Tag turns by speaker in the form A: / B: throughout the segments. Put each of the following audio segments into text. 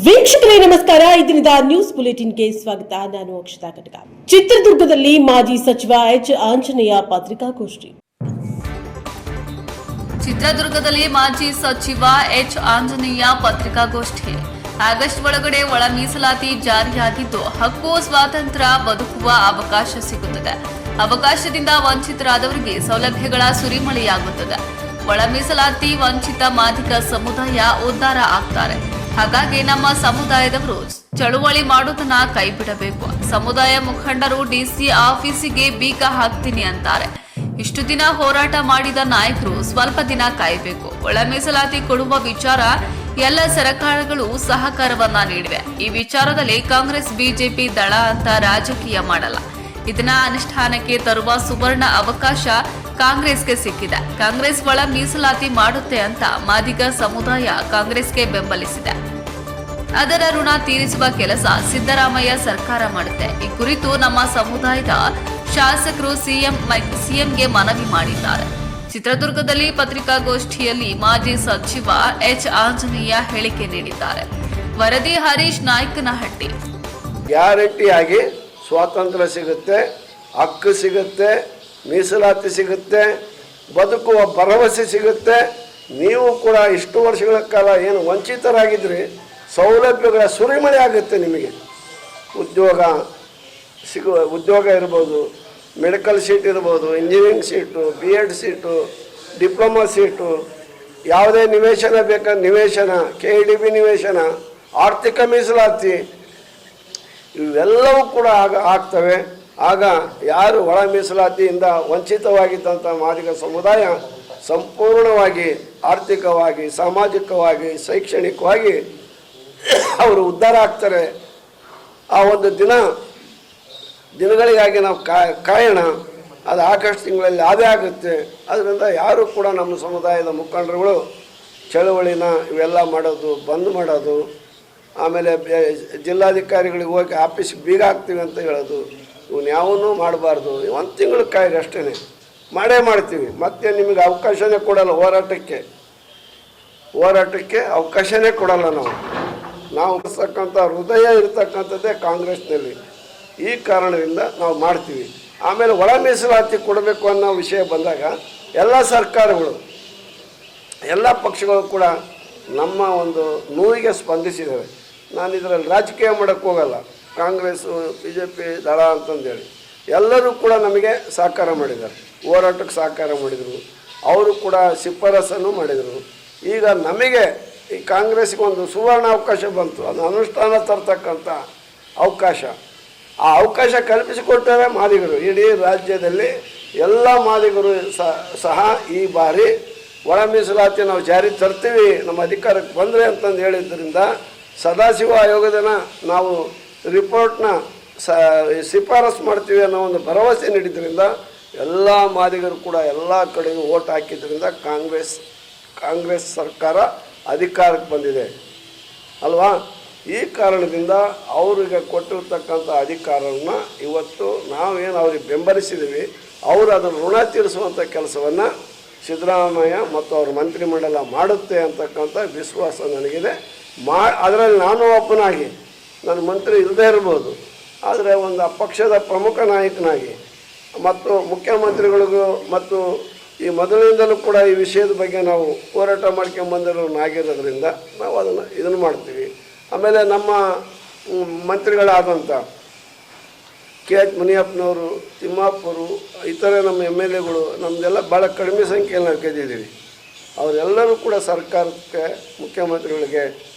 A: ವೀಕ್ಷಕರೇ ನಮಸ್ಕಾರ. ಇದರಿಂದ ನ್ಯೂಸ್ ಬುಲೆಟಿನ್ಗೆ ಸ್ವಾಗತ. ನಾನು ಅಕ್ಷತಾ ಕಟಕ. ಚಿತ್ರದುರ್ಗದಲ್ಲಿ ಮಾಜಿ ಸಚಿವ ಎಚ್ ಆಂಜನೇಯ ಪತ್ರಿಕಾಗೋಷ್ಠಿ.
B: ಚಿತ್ರದುರ್ಗದಲ್ಲಿ ಮಾಜಿ ಸಚಿವ ಎಚ್ ಆಂಜನೇಯ ಪತ್ರಿಕಾಗೋಷ್ಠಿ. ಆಗಸ್ಟ್ ಒಳಗಡೆ ಒಳ ಮೀಸಲಾತಿ ಜಾರಿಯಾಗಿದ್ದು ಹಕ್ಕು ಸ್ವಾತಂತ್ರ್ಯ ಬದುಕುವ ಅವಕಾಶ ಸಿಗುತ್ತದೆ. ಅವಕಾಶದಿಂದ ವಂಚಿತರಾದವರಿಗೆ ಸೌಲಭ್ಯಗಳ ಸುರಿಮಳೆಯಾಗುತ್ತದೆ. ಒಳ ಮೀಸಲಾತಿ ವಂಚಿತ ಮಾದಿಗ ಸಮುದಾಯ ಉದ್ಧಾರ ಆಗ್ತಾರೆ. ಹಾಗಾಗಿ ನಮ್ಮ ಸಮುದಾಯದವರು ಚಳುವಳಿ ಮಾಡೋದನ್ನ ಕೈಬಿಡಬೇಕು. ಸಮುದಾಯ ಮುಖಂಡರು ಡಿಸಿ ಆಫೀಸಿಗೆ ಬೀಗ ಹಾಕ್ತೀನಿ ಅಂತಾರೆ. ಇಷ್ಟು ದಿನ ಹೋರಾಟ ಮಾಡಿದ ನಾಯಕರು ಸ್ವಲ್ಪ ದಿನ ಕಾಯಬೇಕು. ಒಳ ಮೀಸಲಾತಿ ಕೊಡುವ ವಿಚಾರ ಎಲ್ಲ ಸರ್ಕಾರಗಳು ಸಹಕಾರವನ್ನ ನೀಡಿವೆ. ಈ ವಿಚಾರದಲ್ಲಿ ಕಾಂಗ್ರೆಸ್ ಬಿಜೆಪಿ ದಳ ಅಂತ ರಾಜಕೀಯ ಮಾಡಲ್ಲ. ಇದನ್ನ ಅನುಷ್ಠಾನಕ್ಕೆ ತರುವ ಸುವರ್ಣ ಅವಕಾಶ ಕಾಂಗ್ರೆಸ್ಗೆ ಸಿಕ್ಕಿದೆ. ಕಾಂಗ್ರೆಸ್ ಒಳ ಮೀಸಲಾತಿ ಮಾಡುತ್ತೆ ಅಂತ ಮಾದಿಗ ಸಮುದಾಯ ಕಾಂಗ್ರೆಸ್ಗೆ ಬೆಂಬಲಿಸಿದೆ. ಅದರ ಋಣ ತೀರಿಸುವ ಕೆಲಸ ಸಿದ್ದರಾಮಯ್ಯ ಸರ್ಕಾರ ಮಾಡುತ್ತೆ. ಈ ಕುರಿತು ನಮ್ಮ ಸಮುದಾಯದ ಶಾಸಕರು ಸಿಎಂಗೆ ಮನವಿ ಮಾಡಿದ್ದಾರೆ. ಚಿತ್ರದುರ್ಗದಲ್ಲಿ ಪತ್ರಿಕಾಗೋಷ್ಠಿಯಲ್ಲಿ ಮಾಜಿ ಸಚಿವ ಎಚ್ ಆಂಜನೇಯ ಹೇಳಿಕೆ ನೀಡಿದ್ದಾರೆ. ವರದಿ ಹರೀಶ್ ನಾಯಕನಹಟ್ಟಿ.
C: ಗ್ಯಾರಂಟಿಯಾಗಿ ಸ್ವಾತಂತ್ರ್ಯ ಸಿಗುತ್ತೆ, ಹಕ್ಕು ಸಿಗುತ್ತೆ, ಮೀಸಲಾತಿ ಸಿಗುತ್ತೆ, ಬದುಕುವ ಭರವಸೆ ಸಿಗುತ್ತೆ. ನೀವು ಕೂಡ ಇಷ್ಟು ವರ್ಷಗಳ ಕಾಲ ಏನು ವಂಚಿತರಾಗಿದ್ರಿ, ಸೌಲಭ್ಯಗಳ ಸುರಿಮಳೆ ಆಗುತ್ತೆ. ನಿಮಗೆ ಉದ್ಯೋಗ ಇರ್ಬೋದು, ಮೆಡಿಕಲ್ ಸೀಟ್ ಇರ್ಬೋದು, engineering seat, BEd seat, diploma seat, ಯಾವುದೇ ನಿವೇಶನ ಬೇಕಾದ ನಿವೇಶನ, KDB ನಿವೇಶನ, ಆರ್ಥಿಕ ಮೀಸಲಾತಿ ಇವೆಲ್ಲವೂ ಕೂಡ ಆಗ್ತವೆ. ಆಗ ಯಾರು ಒಳ ಮೀಸಲಾತಿಯಿಂದ ವಂಚಿತವಾಗಿದ್ದಂಥ ಮಾದಿಗ ಸಮುದಾಯ ಸಂಪೂರ್ಣವಾಗಿ ಆರ್ಥಿಕವಾಗಿ, ಸಾಮಾಜಿಕವಾಗಿ, ಶೈಕ್ಷಣಿಕವಾಗಿ ಅವರು ಉದ್ಧಾರ ಆಗ್ತಾರೆ. ಆ ಒಂದು ದಿನಗಳಿಗಾಗಿ ನಾವು ಕಾಯೋಣ. ಅದು ಆಗಸ್ಟ್ ತಿಂಗಳಲ್ಲಿ ಅದೇ ಆಗುತ್ತೆ. ಅದರಿಂದ ಯಾರು ಕೂಡ ನಮ್ಮ ಸಮುದಾಯದ ಮುಖಂಡರುಗಳು ಚಳವಳಿನ ಇವೆಲ್ಲ ಮಾಡೋದು ಬಂದ್ ಮಾಡೋದು, ಆಮೇಲೆ ಜಿಲ್ಲಾಧಿಕಾರಿಗಳಿಗೆ ಹೋಗಿ ಆಫೀಸ್ಗೆ ಬೀಗ ಹಾಕ್ತೀವಿ ಅಂತ ಹೇಳೋದು, ಇವನು ಯಾವನ್ನೂ ಮಾಡಬಾರ್ದು. ಒಂದು ತಿಂಗಳು ಕಾಯಿರಿ ಅಷ್ಟೇ, ಮಾಡೇ ಮಾಡ್ತೀವಿ. ಮತ್ತೆ ನಿಮಗೆ ಅವಕಾಶನೇ ಕೊಡಲ್ಲ. ಹೋರಾಟಕ್ಕೆ ಅವಕಾಶನೇ ಕೊಡಲ್ಲ. ನಾವು ಇರ್ತಕ್ಕಂಥ ಹೃದಯ ಇರ್ತಕ್ಕಂಥದ್ದೇ ಕಾಂಗ್ರೆಸ್ನಲ್ಲಿ. ಈ ಕಾರಣದಿಂದ ನಾವು ಮಾಡ್ತೀವಿ. ಆಮೇಲೆ ಒಳ ಮೀಸಲಾತಿ ಕೊಡಬೇಕು ಅನ್ನೋ ವಿಷಯ ಬಂದಾಗ ಎಲ್ಲ ಸರ್ಕಾರಗಳು, ಎಲ್ಲ ಪಕ್ಷಗಳು ಕೂಡ ನಮ್ಮ ಒಂದು ನೋವಿಗೆ ಸ್ಪಂದಿಸಿದ್ದಾವೆ. ನಾನು ಇದರಲ್ಲಿ ರಾಜಕೀಯ ಮಾಡೋಕ್ಕೆ ಹೋಗಲ್ಲ. ಕಾಂಗ್ರೆಸ್ಸು, BJP ದಳ ಅಂತಂದೇಳಿ ಎಲ್ಲರೂ ಕೂಡ ನಮಗೆ ಸಹಕಾರ ಮಾಡಿದ್ದಾರೆ, ಹೋರಾಟಕ್ಕೆ ಸಹಕಾರ ಮಾಡಿದರು. ಅವರು ಕೂಡ ಶಿಫಾರಸನ್ನು ಮಾಡಿದರು. ಈಗ ನಮಗೆ ಈ ಕಾಂಗ್ರೆಸ್ಗೆ ಒಂದು ಸುವರ್ಣ ಅವಕಾಶ ಬಂತು. ಅದು ಅನುಷ್ಠಾನ ತರ್ತಕ್ಕಂಥ ಅವಕಾಶ. ಆ ಅವಕಾಶ ಕಲ್ಪಿಸಿಕೊಟ್ಟರೆ ಮಾದಿಗರು. ಇಡೀ ರಾಜ್ಯದಲ್ಲಿ ಎಲ್ಲ ಮಾದಿಗರು ಸಹ ಈ ಬಾರಿ ಒಳ ಮೀಸಲಾತಿ ನಾವು ಜಾರಿ ತರ್ತೀವಿ ನಮ್ಮ ಅಧಿಕಾರಕ್ಕೆ ಬಂದರೆ ಅಂತಂದು ಹೇಳಿದ್ದರಿಂದ ಸದಾಶಿವ ಆಯೋಗದನ್ನ ನಾವು ರಿಪೋರ್ಟ್ನ ಶಿಫಾರಸು ಮಾಡ್ತೀವಿ ಅನ್ನೋ ಒಂದು ಭರವಸೆ ನೀಡಿದ್ದರಿಂದ ಎಲ್ಲ ಮಾದಿಗರು ಕೂಡ ಎಲ್ಲ ಕಡೆಗೂ ಓಟ್ ಹಾಕಿದ್ದರಿಂದ ಕಾಂಗ್ರೆಸ್ ಸರ್ಕಾರ ಅಧಿಕಾರಕ್ಕೆ ಬಂದಿದೆ ಅಲ್ವಾ. ಈ ಕಾರಣದಿಂದ ಅವರಿಗೆ ಕೊಟ್ಟಿರ್ತಕ್ಕಂಥ ಅಧಿಕಾರವನ್ನು ಇವತ್ತು ನಾವೇನು ಅವ್ರಿಗೆ ಬೆಂಬಲಿಸಿದ್ದೀವಿ, ಅವರು ಅದನ್ನು ಋಣ ತೀರಿಸುವಂಥ ಕೆಲಸವನ್ನು ಸಿದ್ದರಾಮಯ್ಯ ಮತ್ತು ಅವ್ರ ಮಂತ್ರಿಮಂಡಲ ಮಾಡುತ್ತೆ ಅಂತಕ್ಕಂಥ ವಿಶ್ವಾಸ ನನಗಿದೆ. ಅದರಲ್ಲಿ ನಾನು ಒಬ್ಬನಾಗಿ, ನನ್ನ ಮಂತ್ರಿ ಇಲ್ಲದೇ ಇರ್ಬೋದು, ಆದರೆ ಒಂದು ಪಕ್ಷದ ಪ್ರಮುಖ ನಾಯಕನಾಗಿ ಮತ್ತು ಮುಖ್ಯಮಂತ್ರಿಗಳಿಗೂ ಮತ್ತು ಈ ಮೊದಲಿನಿಂದಲೂ ಕೂಡ ಈ ವಿಷಯದ ಬಗ್ಗೆ ನಾವು ಹೋರಾಟ ಮಾಡ್ಕೊಂಬಂದಿರೋನಾಗಿರೋದ್ರಿಂದ ನಾವು ಇದನ್ನು ಮಾಡ್ತೀವಿ. ಆಮೇಲೆ ನಮ್ಮ ಮಂತ್ರಿಗಳಾದಂಥ KH ಮುನಿಯಪ್ಪನವರು, ತಿಮ್ಮಾಪುರು, ಇತರೆ ನಮ್ಮ MLAಗಳು ನಮ್ಮದೆಲ್ಲ ಭಾಳ ಕಡಿಮೆ ಸಂಖ್ಯೆಯಲ್ಲಿ ನಾವು ಗೆದ್ದಿದ್ದೀವಿ. ಅವರೆಲ್ಲರೂ ಕೂಡ ಸರ್ಕಾರಕ್ಕೆ, ಮುಖ್ಯಮಂತ್ರಿಗಳಿಗೆ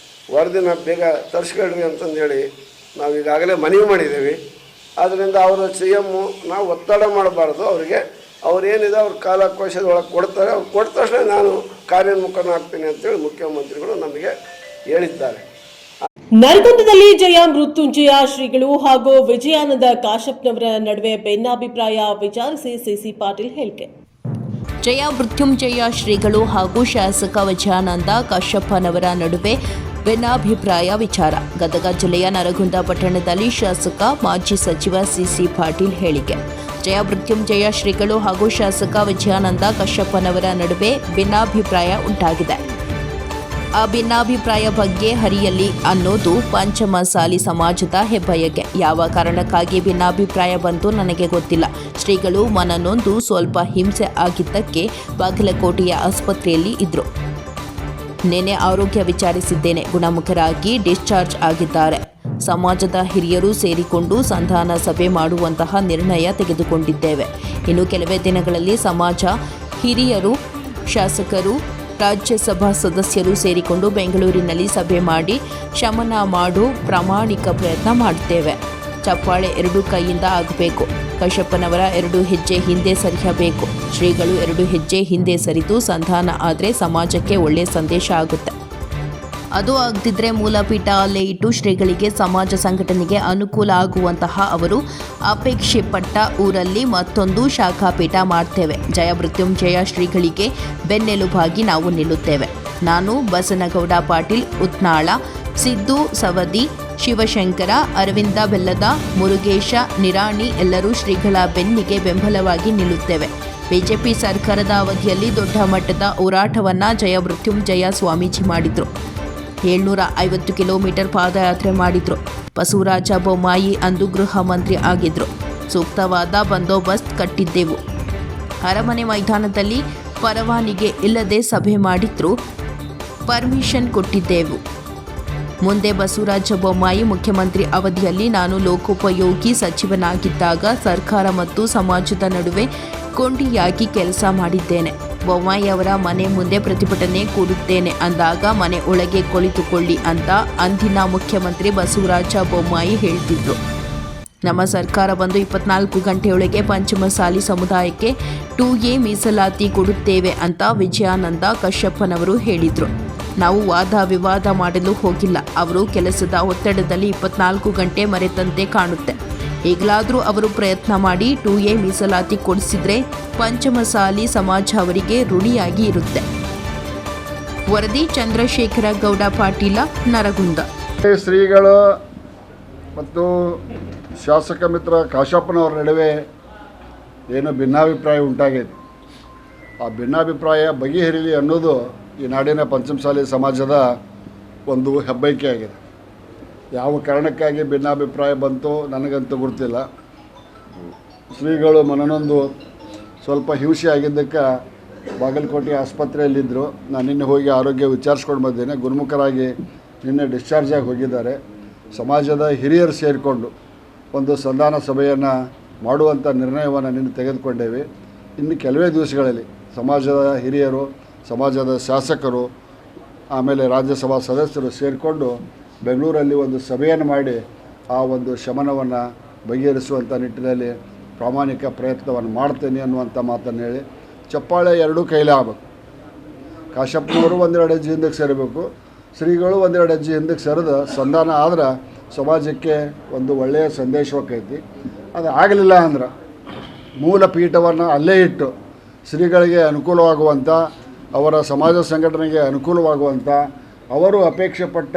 C: ವರದಿನ ಬೇಗ ತರಿಸ್ಕೊಳ್ರಿ ಅಂತಂದೇಳಿ ನಾವು ಈಗಾಗಲೇ ಮನವಿ ಮಾಡಿದ್ದೀವಿ. ಆದ್ದರಿಂದ ಅವರ CM ನಾವು ಒತ್ತಡ ಮಾಡಬಾರ್ದು. ಅವ್ರೇನಿದೆ ಅವ್ರ ಕಾಲಾವಕಾಶದೊಳಗೆ ಕೊಡ್ತಾರೆ. ಅವ್ರು ಕೊಟ್ಟ ತಕ್ಷಣ ನಾನು ಕಾರ್ಯೋನ್ಮುಖನಾಗ್ತೀನಿ ಅಂತೇಳಿ ಮುಖ್ಯಮಂತ್ರಿಗಳು ನಮಗೆ ಹೇಳಿದ್ದಾರೆ.
A: ನರಗುಂದದಲ್ಲಿ ಜಯ ಮೃತ್ಯುಂಜಯ ಶ್ರೀಗಳು ಹಾಗೂ ವಿಜಯಾನಂದ ಕಾಶ್ಯಪ್ನವರ ನಡುವೆ ಭಿನ್ನಾಭಿಪ್ರಾಯ ವಿಚಾರಿಸಿ CC ಪಾಟೀಲ್ ಹೇಳಿಕೆ.
D: ಜಯ ಮೃತ್ಯುಂಜಯ ಶ್ರೀಗಳು ಹಾಗೂ ಶಾಸಕ ವಿಜಯಾನಂದ ಕಾಶ್ಯಪ್ಪನವರ ನಡುವೆ ಭಿನ್ನಾಭಿಪ್ರಾಯ ವಿಚಾರ. ಗದಗ ಜಿಲ್ಲೆಯ ನರಗುಂದ ಪಟ್ಟಣದಲ್ಲಿ ಶಾಸಕ ಮಾಜಿ ಸಚಿವ CC ಪಾಟೀಲ್ ಹೇಳಿಕೆ. ಜಯ ಮೃತ್ಯುಂಜಯ ಶ್ರೀಗಳು ಹಾಗೂ ಶಾಸಕ ವಿಜಯಾನಂದ ಕಾಶ್ಯಪ್ಪನವರ ನಡುವೆ ಭಿನ್ನಾಭಿಪ್ರಾಯ ಉಂಟಾಗಿದೆ. ಆ ಭಿನ್ನಾಭಿಪ್ರಾಯ ಬಗ್ಗೆ ಹರಿಯಲಿ ಅನ್ನೋದು ಪಂಚಮಸಾಲಿ ಸಮಾಜದ ಹೆಬ್ಬಯಕೆ. ಯಾವ ಕಾರಣಕ್ಕಾಗಿ ಭಿನ್ನಾಭಿಪ್ರಾಯ ಬಂತು ನನಗೆ ಗೊತ್ತಿಲ್ಲ. ಶ್ರೀಗಳು ಮನನೊಂದು ಸ್ವಲ್ಪ ಹಿಂಸೆ ಆಗಿದ್ದಕ್ಕೆ ಬಾಗಲಕೋಟೆಯ ಆಸ್ಪತ್ರೆಯಲ್ಲಿ ಇದ್ರು. ನೆನೆ ಆರೋಗ್ಯ ವಿಚಾರಿಸಿದ್ದೇನೆ. ಗುಣಮುಖರಾಗಿ ಡಿಸ್ಚಾರ್ಜ್ ಆಗಿದ್ದಾರೆ. ಸಮಾಜದ ಹಿರಿಯರು ಸೇರಿಕೊಂಡು ಸಂಧಾನ ಸಭೆ ಮಾಡುವಂತಹ ನಿರ್ಣಯ ತೆಗೆದುಕೊಂಡಿದ್ದೇವೆ. ಇನ್ನು ಕೆಲವೇ ದಿನಗಳಲ್ಲಿ ಸಮಾಜ ಹಿರಿಯರು, ಶಾಸಕರು, ರಾಜ್ಯಸಭಾ ಸದಸ್ಯರು ಸೇರಿಕೊಂಡು ಬೆಂಗಳೂರಿನಲ್ಲಿ ಸಭೆ ಮಾಡಿ ಶಮನ ಮಾಡೋ ಪ್ರಾಮಾಣಿಕ ಪ್ರಯತ್ನ ಮಾಡುತ್ತೇವೆ. ಚಪ್ಪಾಳೆ 2 ಕೈಯಿಂದ ಆಗಬೇಕು. ಕಶ್ಯಪ್ಪನವರ 2 ಹೆಜ್ಜೆ ಹಿಂದೆ ಸರಿಯಬೇಕು. ಶ್ರೀಗಳು 2 ಹೆಜ್ಜೆ ಹಿಂದೆ ಸರಿದು ಸಂಧಾನ ಆದರೆ ಸಮಾಜಕ್ಕೆ ಒಳ್ಳೆಯ ಸಂದೇಶ ಆಗುತ್ತೆ. ಅದು ಆಗದಿದ್ದರೆ ಮೂಲಪೀಠ ಅಲ್ಲೇ ಇಟ್ಟು ಶ್ರೀಗಳಿಗೆ ಸಮಾಜ ಸಂಘಟನೆಗೆ ಅನುಕೂಲ ಆಗುವಂತಹ ಅವರು ಅಪೇಕ್ಷೆ ಪಟ್ಟ ಊರಲ್ಲಿ ಮತ್ತೊಂದು ಶಾಖಾಪೀಠ ಮಾಡ್ತೇವೆ. ಜಯ ಮೃತ್ಯುಂಜಯ ಶ್ರೀಗಳಿಗೆ ಬೆನ್ನೆಲುಬಾಗಿ ನಾವು ನಿಲ್ಲುತ್ತೇವೆ. ನಾನು ಬಸನಗೌಡ ಪಾಟೀಲ್ ಉತ್ನಾಳ, ಸಿದ್ದು ಸವದಿ, ಶಿವಶಂಕರ, ಅರವಿಂದ ಬೆಲ್ಲದ, ಮುರುಗೇಶ ನಿರಾಣಿ ಎಲ್ಲರೂ ಶ್ರೀಗಳ ಬೆನ್ನಿಗೆ ಬೆಂಬಲವಾಗಿ ನಿಲ್ಲುತ್ತೇವೆ. ಬಿಜೆಪಿ ಸರ್ಕಾರದ ಅವಧಿಯಲ್ಲಿ ದೊಡ್ಡ ಮಟ್ಟದ ಹೋರಾಟವನ್ನು ಜಯ ಮೃತ್ಯುಂಜಯ ಸ್ವಾಮೀಜಿ ಮಾಡಿದರು. 750 ಕಿಲೋಮೀಟರ್ ಪಾದಯಾತ್ರೆ ಮಾಡಿದ್ರು. ಬಸವರಾಜ ಬೊಮ್ಮಾಯಿ ಅಂದು ಗೃಹ ಮಂತ್ರಿ ಆಗಿದ್ರು. ಸೂಕ್ತವಾದ ಬಂದೋಬಸ್ತ್ ಕಟ್ಟಿದ್ದೆವು. ಅರಮನೆ ಮೈದಾನದಲ್ಲಿ ಪರವಾನಿಗೆ ಇಲ್ಲದೆ ಸಭೆ ಮಾಡಿದ್ರು. ಪರ್ಮಿಷನ್ ಕೊಟ್ಟಿದ್ದೆವು. ಮುಂದೆ ಬಸವರಾಜ ಬೊಮ್ಮಾಯಿ ಮುಖ್ಯಮಂತ್ರಿ ಅವಧಿಯಲ್ಲಿ ನಾನು ಲೋಕೋಪಯೋಗಿ ಸಚಿವನಾಗಿದ್ದಾಗ ಸರ್ಕಾರ ಮತ್ತು ಸಮಾಜದ ನಡುವೆ ಕೊಂಡಿಯಾಗಿ ಕೆಲಸ ಮಾಡಿದ್ದೇನೆ. ಬೊಮ್ಮಾಯಿ ಅವರ ಮನೆ ಮುಂದೆ ಪ್ರತಿಭಟನೆ ಕೂಡುತ್ತೇನೆ ಅಂದಾಗ ಮನೆ ಒಳಗೆ ಕುಳಿತುಕೊಳ್ಳಿ ಅಂತ ಅಂದಿನ ಮುಖ್ಯಮಂತ್ರಿ ಬಸವರಾಜ ಬೊಮ್ಮಾಯಿ ಹೇಳ್ತಿದ್ರು. ನಮ್ಮ ಸರ್ಕಾರ ಬಂದು 24 ಗಂಟೆಯೊಳಗೆ ಪಂಚಮಸಾಲಿ ಸಮುದಾಯಕ್ಕೆ 2A ಮೀಸಲಾತಿ ಕೊಡುತ್ತೇವೆ ಅಂತ ವಿಜಯಾನಂದ ಕಶ್ಯಪ್ಪನವರು ಹೇಳಿದರು. ನಾವು ವಾದ ವಿವಾದ ಮಾಡಲು ಹೋಗಿಲ್ಲ. ಅವರು ಕೆಲಸದ ಒತ್ತಡದಲ್ಲಿ 24 ಗಂಟೆ ಮರೆತಂತೆ ಕಾಣುತ್ತೆ. ಈಗಲಾದರೂ ಅವರು ಪ್ರಯತ್ನ ಮಾಡಿ 2A ಮೀಸಲಾತಿ ಕೊಡಿಸಿದ್ರೆ ಪಂಚಮಸಾಲಿ ಸಮಾಜ ಅವರಿಗೆ ಋಣಿಯಾಗಿ ಇರುತ್ತೆ. ವರದಿ ಚಂದ್ರಶೇಖರ ಗೌಡ ಪಾಟೀಲ, ನರಗುಂದ.
E: ಶ್ರೀಗಳು ಮತ್ತು ಶಾಸಕ ಮಿತ್ರ ಕಾಶಪ್ಪನವರ ನಡುವೆ ಏನು ಭಿನ್ನಾಭಿಪ್ರಾಯ ಉಂಟಾಗಿದೆ. ಆ ಭಿನ್ನಾಭಿಪ್ರಾಯ ಬಗೆಹರಿಲಿ ಅನ್ನೋದು ಈ ನಾಡಿನ ಪಂಚಮಸಾಲಿ ಸಮಾಜದ ಒಂದು ಹೆಬ್ಬಯಕೆ ಆಗಿದೆ. ಯಾವ ಕಾರಣಕ್ಕಾಗಿ ಭಿನ್ನಾಭಿಪ್ರಾಯ ಬಂತು ನನಗಂತೂ ಗೊತ್ತಿಲ್ಲ. ಶ್ರೀಗಳು ಮನನೊಂದು ಸ್ವಲ್ಪ ಹಿಂಸೆ ಆಗಿದ್ದಕ್ಕೆ ಬಾಗಲಕೋಟೆ ಆಸ್ಪತ್ರೆಯಲ್ಲಿದ್ದರು. ನಾನು ನಿನ್ನೆ ಹೋಗಿ ಆರೋಗ್ಯ ವಿಚಾರಿಸ್ಕೊಂಡು ಬಂದೇನೆ. ಗುಣಮುಖರಾಗಿ ನಿನ್ನೆ ಡಿಸ್ಚಾರ್ಜ್ ಆಗಿ ಹೋಗಿದ್ದಾರೆ. ಸಮಾಜದ ಹಿರಿಯರು ಸೇರಿಕೊಂಡು ಒಂದು ಸಂಧಾನ ಸಭೆಯನ್ನು ಮಾಡುವಂಥ ನಿರ್ಣಯವನ್ನು ನಿನ್ನೆ ತೆಗೆದುಕೊಂಡೇವೆ. ಇನ್ನು ಕೆಲವೇ ದಿವಸಗಳಲ್ಲಿ ಸಮಾಜದ ಹಿರಿಯರು, ಸಮಾಜದ ಶಾಸಕರು, ಆಮೇಲೆ ರಾಜ್ಯಸಭಾ ಸದಸ್ಯರು ಸೇರಿಕೊಂಡು ಬೆಂಗಳೂರಲ್ಲಿ ಒಂದು ಸಭೆಯನ್ನು ಮಾಡಿ ಆ ಒಂದು ಶಮನವನ್ನು ಬಗೆಹರಿಸುವಂಥ ನಿಟ್ಟಿನಲ್ಲಿ ಪ್ರಾಮಾಣಿಕ ಪ್ರಯತ್ನವನ್ನು ಮಾಡ್ತೇನೆ ಅನ್ನುವಂಥ ಮಾತನ್ನು ಹೇಳಿ ಚಪ್ಪಾಳೆ 2 ಕೈಲೇ ಆಗಬೇಕು. ಕಾಶಪ್ಪನವರು 1-2 ಹೆಜ್ಜೆ ಹಿಂದಕ್ಕೆ ಸೇರಬೇಕು. ಶ್ರೀಗಳು 1-2 ಹೆಜ್ಜೆ ಹಿಂದಕ್ಕೆ ಸರಿದ ಸಂಧಾನ ಆದ್ರೆ ಸಮಾಜಕ್ಕೆ ಒಂದು ಒಳ್ಳೆಯ ಸಂದೇಶ ಹೋಗೈತಿ. ಅದು ಆಗಲಿಲ್ಲ ಅಂದ್ರೆ ಮೂಲ ಪೀಠವನ್ನು ಅಲ್ಲೇ ಇಟ್ಟು ಶ್ರೀಗಳಿಗೆ ಅನುಕೂಲವಾಗುವಂಥ, ಅವರ ಸಮಾಜ ಸಂಘಟನೆಗೆ ಅನುಕೂಲವಾಗುವಂಥ, ಅವರು ಅಪೇಕ್ಷೆಪಟ್ಟ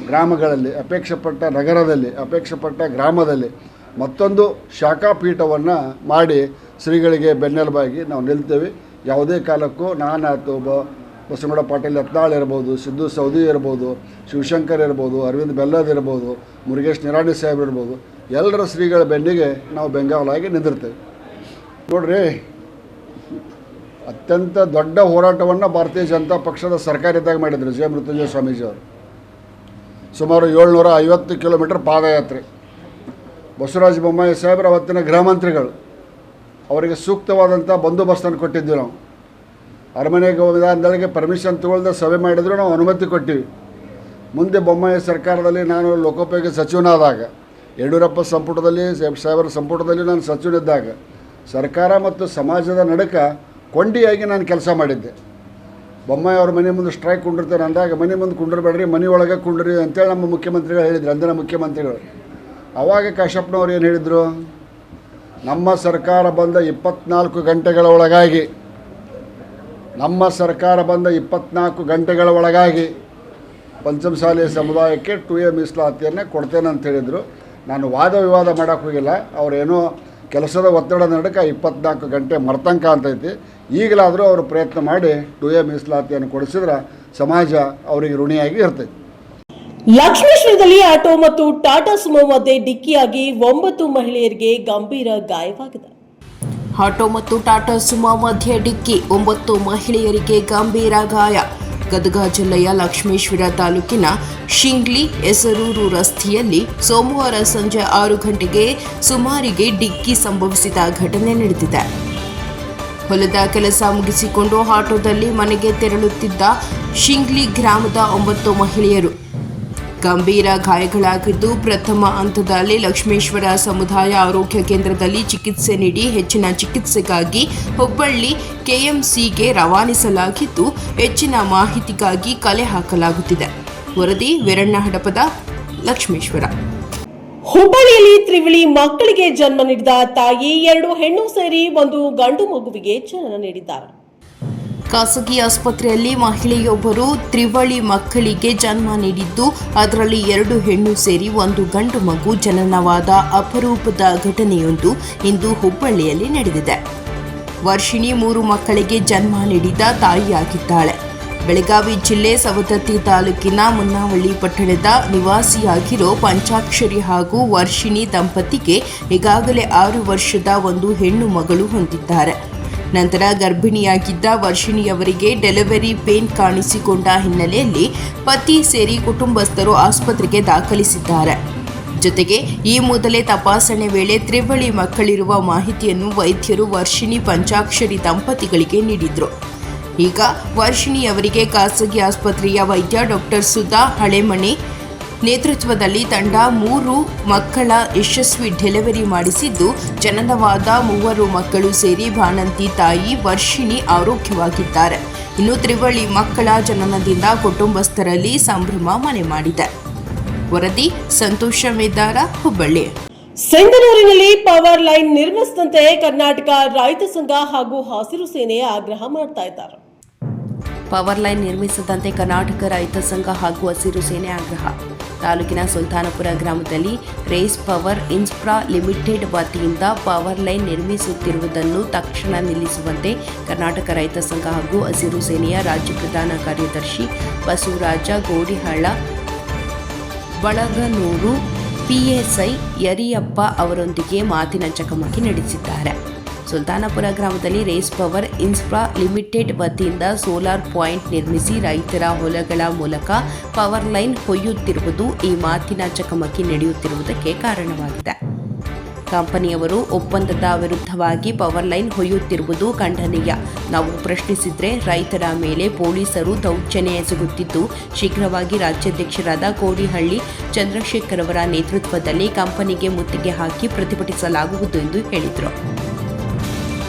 E: ಗ್ರಾಮಗಳಲ್ಲಿ, ಅಪೇಕ್ಷೆಪಟ್ಟ ನಗರದಲ್ಲಿ, ಅಪೇಕ್ಷೆಪಟ್ಟ ಗ್ರಾಮದಲ್ಲಿ ಮತ್ತೊಂದು ಶಾಖಾಪೀಠವನ್ನು ಮಾಡಿ ಶ್ರೀಗಳಿಗೆ ಬೆನ್ನೆಲುಬಾಗಿ ನಾವು ನಿಲ್ತೇವೆ. ಯಾವುದೇ ಕಾಲಕ್ಕೂ ನಾನಾಯ್ತು ಬಸನಗೌಡ ಪಾಟೀಲ್ ಯತ್ನಾಳ್ ಇರ್ಬೋದು, ಸಿದ್ದು ಸವದಿ ಇರ್ಬೋದು, ಶಿವಶಂಕರ್ ಇರ್ಬೋದು, ಅರವಿಂದ್ ಬೆಲ್ಲದ್ ಇರ್ಬೋದು, ಮುರುಗೇಶ್ ನಿರಾಣಿ ಸಾಹೇಬ್ರು ಇರ್ಬೋದು, ಎಲ್ಲರ ಶ್ರೀಗಳ ಬೆನ್ನಿಗೆ ನಾವು ಬೆಂಗಾವಲಾಗಿ ನಿಂದಿರ್ತೇವೆ. ನೋಡ್ರಿ, ಅತ್ಯಂತ ದೊಡ್ಡ ಹೋರಾಟವನ್ನು ಭಾರತೀಯ ಜನತಾ ಪಕ್ಷದ ಸರ್ಕಾರ ಇದ್ದಾಗ ಮಾಡಿದ್ರು ಜಯ ಮೃತ್ಯುಂಜಯ ಸ್ವಾಮೀಜಿಯವರು. ಸುಮಾರು 750 ಕಿಲೋಮೀಟರ್ ಪಾದಯಾತ್ರೆ. ಬಸವರಾಜ ಬೊಮ್ಮಾಯಿ ಸಾಹೇಬರು ಅವತ್ತಿನ ಗೃಹ ಮಂತ್ರಿಗಳು, ಅವರಿಗೆ ಸೂಕ್ತವಾದಂಥ ಬಂದೋಬಸ್ತನ್ನು ಕೊಟ್ಟಿದ್ವಿ. ನಾವು ಅರಮನೆ ವಿಧಾನದೊಳಗೆ ಪರ್ಮಿಷನ್ ತಗೊಳ್ದೆ ಸಭೆ ಮಾಡಿದ್ರು ನಾವು ಅನುಮತಿ ಕೊಟ್ಟಿವಿ. ಮುಂದೆ ಬೊಮ್ಮಾಯಿ ಸರ್ಕಾರದಲ್ಲಿ ನಾನು ಲೋಕೋಪಯೋಗಿ ಸಚಿವನಾದಾಗ, ಯಡಿಯೂರಪ್ಪ ಸಂಪುಟದಲ್ಲಿ, ಸಾಹೇಬರ ಸಂಪುಟದಲ್ಲಿ ನಾನು ಸಚಿವನಿದ್ದಾಗ ಸರ್ಕಾರ ಮತ್ತು ಸಮಾಜದ ನಡುಕ ಕೊಂಡಿಯಾಗಿ ನಾನು ಕೆಲಸ ಮಾಡಿದ್ದೆ. ಬೊಮ್ಮಾಯಿ ಅವ್ರ ಮನೆ ಮುಂದೆ ಸ್ಟ್ರೈಕ್ ಕುಂಡಿರ್ತಾರೆ ಅಂದಾಗ ಮನೆ ಮುಂದೆ ಕುಂಡಿರ್ಬೇಡ್ರಿ, ಮನೆ ಒಳಗೆ ಕುಂಡ್ರಿ ಅಂತೇಳಿ ನಮ್ಮ ಮುಖ್ಯಮಂತ್ರಿಗಳು ಹೇಳಿದ್ರು, ಅಂದಿನ ಮುಖ್ಯಮಂತ್ರಿಗಳು. ಆವಾಗ ಕಾಶಪ್ಪನವ್ರು ಏನು ಹೇಳಿದರು, ನಮ್ಮ ಸರ್ಕಾರ ಬಂದ 24 ಗಂಟೆಗಳ ಒಳಗಾಗಿ, ನಮ್ಮ ಸರ್ಕಾರ ಬಂದ 24 ಗಂಟೆಗಳ ಒಳಗಾಗಿ ಪಂಚಮಸಾಲಿ ಸಮುದಾಯಕ್ಕೆ 2A ಮೀಸಲಾತಿಯನ್ನು ಕೊಡ್ತೇನೆ ಅಂತ ಹೇಳಿದರು. ನಾನು ವಾದ ವಿವಾದ ಮಾಡೋಕ್ಕೆ ಹೋಗಿಲ್ಲ. ಅವರೇನೋ ಕೆಲಸದ ಒತ್ತಡ ನಡುಕ 24 ಗಂಟೆ ಮರ್ತಂಕ ಅಂತೈತಿ. ಈಗಲಾದರೂ ಅವರು ಪ್ರಯತ್ನ ಮಾಡಿ 2A ಮೀಸಲಾತಿಯನ್ನು ಕೊಡಿಸಿದ್ರೆ ಸಮಾಜ ಅವರಿಗೆ ಋಣಿಯಾಗಿ ಇರ್ತೈತಿ.
A: ಲಕ್ಷ್ಮೇಶ್ವರದಲ್ಲಿ ಆಟೋ ಮತ್ತು ಟಾಟಾ ಸುಮೋ ಮಧ್ಯೆ ಡಿಕ್ಕಿಯಾಗಿ 9 ಮಹಿಳೆಯರಿಗೆ ಗಂಭೀರ ಗಾಯವಾಗಿದೆ.
D: ಆಟೋ ಮತ್ತು ಟಾಟಾ ಸುಮೋ ಮಧ್ಯೆ ಡಿಕ್ಕಿ, 9 ಮಹಿಳೆಯರಿಗೆ ಗಂಭೀರ ಗಾಯ. ಗದಗ ಜಿಲ್ಲೆಯ ಲಕ್ಷ್ಮೇಶ್ವರ ತಾಲೂಕಿನ ಶಿಂಗ್ಲಿ ಎಸರೂರು ರಸ್ತೆಯಲ್ಲಿ ಸೋಮವಾರ ಸಂಜೆ 6 ಗಂಟೆಗೆ ಸುಮಾರಿಗೆ ಡಿಕ್ಕಿ ಸಂಭವಿಸಿದ ಘಟನೆ ನಡೆದಿದೆ. ಹೊಲದ ಕೆಲಸ ಮುಗಿಸಿಕೊಂಡು ಆಟೋದಲ್ಲಿ ಮನೆಗೆ ತೆರಳುತ್ತಿದ್ದ ಶಿಂಗ್ಲಿ ಗ್ರಾಮದ 9 ಮಹಿಳೆಯರು ಗಂಭೀರ ಗಾಯಗಳಾಗಿದ್ದು ಪ್ರಥಮ ಹಂತದಲ್ಲಿ ಲಕ್ಷ್ಮೇಶ್ವರ ಸಮುದಾಯ ಆರೋಗ್ಯ ಕೇಂದ್ರದಲ್ಲಿ ಚಿಕಿತ್ಸೆ ನೀಡಿ ಹೆಚ್ಚಿನ ಚಿಕಿತ್ಸೆಗಾಗಿ ಹುಬ್ಬಳ್ಳಿ ಕೆಎಂಸಿಗೆ ರವಾನಿಸಲಾಗಿದ್ದು ಹೆಚ್ಚಿನ ಮಾಹಿತಿಗಾಗಿ ಕಲೆ ಹಾಕಲಾಗುತ್ತಿದೆ. ವರದಿ ವೀರಣ್ಣ ಹಡಪದ, ಲಕ್ಷ್ಮೇಶ್ವರ.
A: ಹುಬ್ಬಳ್ಳಿಯಲ್ಲಿ ತ್ರಿವಳಿ ಮಕ್ಕಳಿಗೆ ಜನ್ಮ ನೀಡಿದ ತಾಯಿ 2 ಹೆಣ್ಣು ಸೇರಿ 1 ಗಂಡು ಮಗುವಿಗೆ ಜನನ ನೀಡಿದ್ದಾರೆ.
D: ಖಾಸಗಿ ಆಸ್ಪತ್ರೆಯಲ್ಲಿ ಮಹಿಳೆಯೊಬ್ಬರು ತ್ರಿವಳಿ ಮಕ್ಕಳಿಗೆ ಜನ್ಮ ನೀಡಿದ್ದು ಅದರಲ್ಲಿ 2 ಹೆಣ್ಣು ಸೇರಿ 1 ಗಂಡು ಮಗು ಜನನವಾದ ಅಪರೂಪದ ಘಟನೆಯೊಂದು ಇಂದು ಹುಬ್ಬಳ್ಳಿಯಲ್ಲಿ ನಡೆದಿದೆ. ವರ್ಷಿಣಿ 3 ಮಕ್ಕಳಿಗೆ ಜನ್ಮ ನೀಡಿದ ತಾಯಿಯಾಗಿದ್ದಾಳೆ. ಬೆಳಗಾವಿ ಜಿಲ್ಲೆ ಸವದತ್ತಿ ತಾಲೂಕಿನ ಮುನ್ನಾವಳ್ಳಿ ಪಟ್ಟಣದ ನಿವಾಸಿಯಾಗಿರೋ ಪಂಚಾಕ್ಷರಿ ಹಾಗೂ ವರ್ಷಿಣಿ ದಂಪತಿಗೆ ಈಗಾಗಲೇ 6 ವರ್ಷದ 1 ಹೆಣ್ಣು ಮಗಳು ಹೊಂದಿದ್ದಾರೆ. ನಂತರ ಗರ್ಭಿಣಿಯಾಗಿದ್ದ ವರ್ಷಿಣಿಯವರಿಗೆ ಡೆಲಿವರಿ ಪೇನ್ ಕಾಣಿಸಿಕೊಂಡ ಹಿನ್ನೆಲೆಯಲ್ಲಿ ಪತಿ ಸೇರಿ ಕುಟುಂಬಸ್ಥರು ಆಸ್ಪತ್ರೆಗೆ ದಾಖಲಿಸಿದ್ದಾರೆ. ಜೊತೆಗೆ ಈ ಮೊದಲೇ ತಪಾಸಣೆ ವೇಳೆ ತ್ರಿವಳಿ ಮಕ್ಕಳಿರುವ ಮಾಹಿತಿಯನ್ನು ವೈದ್ಯರು ವರ್ಷಿಣಿ ಪಂಚಾಕ್ಷರಿ ದಂಪತಿಗಳಿಗೆ ನೀಡಿದ್ರು. ಈಗ ವರ್ಷಿಣಿಯವರಿಗೆ ಖಾಸಗಿ ಆಸ್ಪತ್ರೆಯ ವೈದ್ಯ ಡಾಕ್ಟರ್ ಸುಧಾ ಹಳೆಮಣಿ ನೇತೃತ್ವದಲ್ಲಿ ತಂಡ 3 ಮಕ್ಕಳ ಯಶಸ್ವಿ ಡೆಲಿವರಿ ಮಾಡಿಸಿದ್ದು ಜನನವಾದ 3 ಮಕ್ಕಳು ಸೇರಿ ಬಾಣಂತಿ ತಾಯಿ ವರ್ಷಿಣಿ ಆರೋಗ್ಯವಾಗಿದ್ದಾರೆ. ಇನ್ನು ತ್ರಿವಳಿ ಮಕ್ಕಳ ಜನನದಿಂದ ಕುಟುಂಬಸ್ಥರಲ್ಲಿ ಸಂಭ್ರಮ ಮನೆ ಮಾಡಿದೆ. ವರದಿ ಸಂತೋಷ ಮೇದಾರ, ಹುಬ್ಬಳ್ಳಿ.
A: ಸಿಂಧನೂರಿನಲ್ಲಿ ಪವರ್ ಲೈನ್ ನಿರ್ಮಿಸಿದಂತೆ ಕರ್ನಾಟಕ ರೈತ ಸಂಘ ಹಾಗೂ ಹಸಿರು ಸೇನೆ ಆಗ್ರಹ ಮಾಡ್ತಾ ಇದ್ದಾರೆ.
D: ಪವರ್ ಲೈನ್ ನಿರ್ಮಿಸದಂತೆ ಕರ್ನಾಟಕ ರೈತ ಸಂಘ ಹಾಗೂ ಹಸಿರು ಸೇನೆ ಆಗ್ರಹ. ತಾಲೂಕಿನ ಸುಲ್ತಾನಪುರ ಗ್ರಾಮದಲ್ಲಿ ರೇಸ್ ಪವರ್ ಇನ್ಫ್ರಾ ಲಿಮಿಟೆಡ್ ವತಿಯಿಂದ ಪವರ್ ಲೈನ್ ನಿರ್ಮಿಸುತ್ತಿರುವುದನ್ನು ತಕ್ಷಣ ನಿಲ್ಲಿಸುವಂತೆ ಕರ್ನಾಟಕ ರೈತ ಸಂಘ ಹಾಗೂ ಹಸಿರು ಸೇನೆಯ ರಾಜ್ಯ ಪ್ರಧಾನ ಕಾರ್ಯದರ್ಶಿ ಬಸವರಾಜ ಗೋಡಿಹಳ್ಳ ಬಳಗನೂರು ಪಿಎಸ್ಐ ಯರಿಯಪ್ಪ ಅವರೊಂದಿಗೆ ಮಾತಿನ ಚಕಮಕಿ ನಡೆಸಿದ್ದಾರೆ. ಸುಲ್ತಾನಪುರ ಗ್ರಾಮದಲ್ಲಿ ರೇಸ್ ಪವರ್ ಇನ್ಫ್ರಾ ಲಿಮಿಟೆಡ್ ವತಿಯಿಂದ ಸೋಲಾರ್ ಪಾಯಿಂಟ್ ನಿರ್ಮಿಸಿ ರೈತರ ಹೊಲಗಳ ಮೂಲಕ ಪವರ್ ಲೈನ್ ಹೊಯ್ಯುತ್ತಿರುವುದು ಈ ಮಾತಿನ ಚಕಮಕಿ ನಡೆಯುತ್ತಿರುವುದಕ್ಕೆ ಕಾರಣವಾಗಿದೆ. ಕಂಪನಿಯವರು ಒಪ್ಪಂದದ ವಿರುದ್ಧವಾಗಿ ಪವರ್ ಲೈನ್ ಹೊಯ್ಯುತ್ತಿರುವುದು ಖಂಡನೀಯ. ನಾವು ಪ್ರಶ್ನಿಸಿದ್ರೆ ರೈತರ ಮೇಲೆ ಪೊಲೀಸರು ದೌರ್ಜನ್ಯ ಎಸಗುತ್ತಿದ್ದು ಶೀಘ್ರವಾಗಿ ರಾಜ್ಯಾಧ್ಯಕ್ಷರಾದ ಕೋಡಿಹಳ್ಳಿ ಚಂದ್ರಶೇಖರ್ ಅವರ ನೇತೃತ್ವದಲ್ಲಿ ಕಂಪನಿಗೆ ಮುತ್ತಿಗೆ ಹಾಕಿ ಪ್ರತಿಭಟಿಸಲಾಗುವುದು ಎಂದು ಹೇಳಿದರು.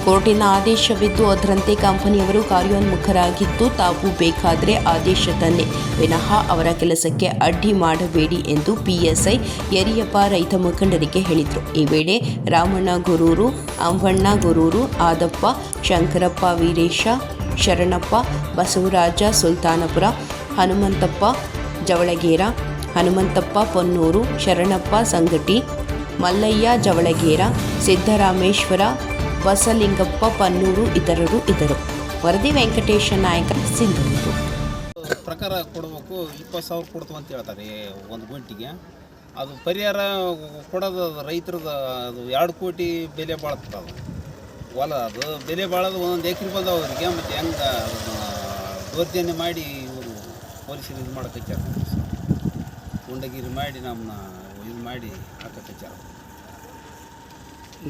D: ಕೋರ್ಟಿನ ಆದೇಶವಿದ್ದು ಅದರಂತೆ ಕಂಪನಿಯವರು ಕಾರ್ಯೋನ್ಮುಖರಾಗಿದ್ದು ತಾವು ಬೇಕಾದರೆ ಆದೇಶ ತನ್ನಿ, ವಿನಃ ಅವರ ಕೆಲಸಕ್ಕೆ ಅಡ್ಡಿ ಮಾಡಬೇಡಿ ಎಂದು ಪಿಎಸ್ಐ ಯರಿಯಪ್ಪ ರೈತ ಮುಖಂಡರಿಗೆ ಹೇಳಿದರು. ಈ ವೇಳೆ ರಾಮಣ್ಣ ಗೊರೂರು, ಅಂಬಣ್ಣ ಗೊರೂರು, ಆದಪ್ಪ, ಶಂಕರಪ್ಪ ವೀರೇಶ, ಶರಣಪ್ಪ, ಬಸವರಾಜ ಸುಲ್ತಾನಪುರ, ಹನುಮಂತಪ್ಪ ಜವಳಗೇರ, ಹನುಮಂತಪ್ಪ ಪೊನ್ನೂರು, ಶರಣಪ್ಪ ಸಂಗಟಿ, ಮಲ್ಲಯ್ಯ ಜವಳಗೇರ, ಸಿದ್ದರಾಮೇಶ್ವರ, ಬಸಲಿಂಗಪ್ಪ ಪನ್ನೂರು ಇತರರು ಇದ್ದರು. ವರದಿ ವೆಂಕಟೇಶ ನಾಯಕ, ಸಿಂಧನೂರು.
F: ಪ್ರಕಾರ ಕೊಡಬೇಕು, 20,000 ಕೊಡ್ತು ಅಂತ ಹೇಳ್ತಾರೆ ಒಂದು ಗುಂಟಿಗೆ. ಅದು ಪರಿಹಾರ ಕೊಡೋದು ರೈತರದ್ದು ಅದು 2 ಕೋಟಿ ಬೆಲೆ ಬಾಳುತ್ತೆ. ಅದು ಹೊಲ ಅದು ಬೆಲೆ ಬಾಳೋದು 1 ಎಕರೆ ಬಂದವ ಅವರಿಗೆ. ಮತ್ತು ಹೆಂಗೆ ದೌರ್ಜನ್ಯ ಮಾಡಿ ಇವರು ಪೊಲೀಸರು ಇದು ಮಾಡೋಕೆ ಗುಂಡಗಿರಿ ಮಾಡಿ ನಮ್ಮನ್ನ ಇದು ಮಾಡಿ ಹಾಕೋಕೆ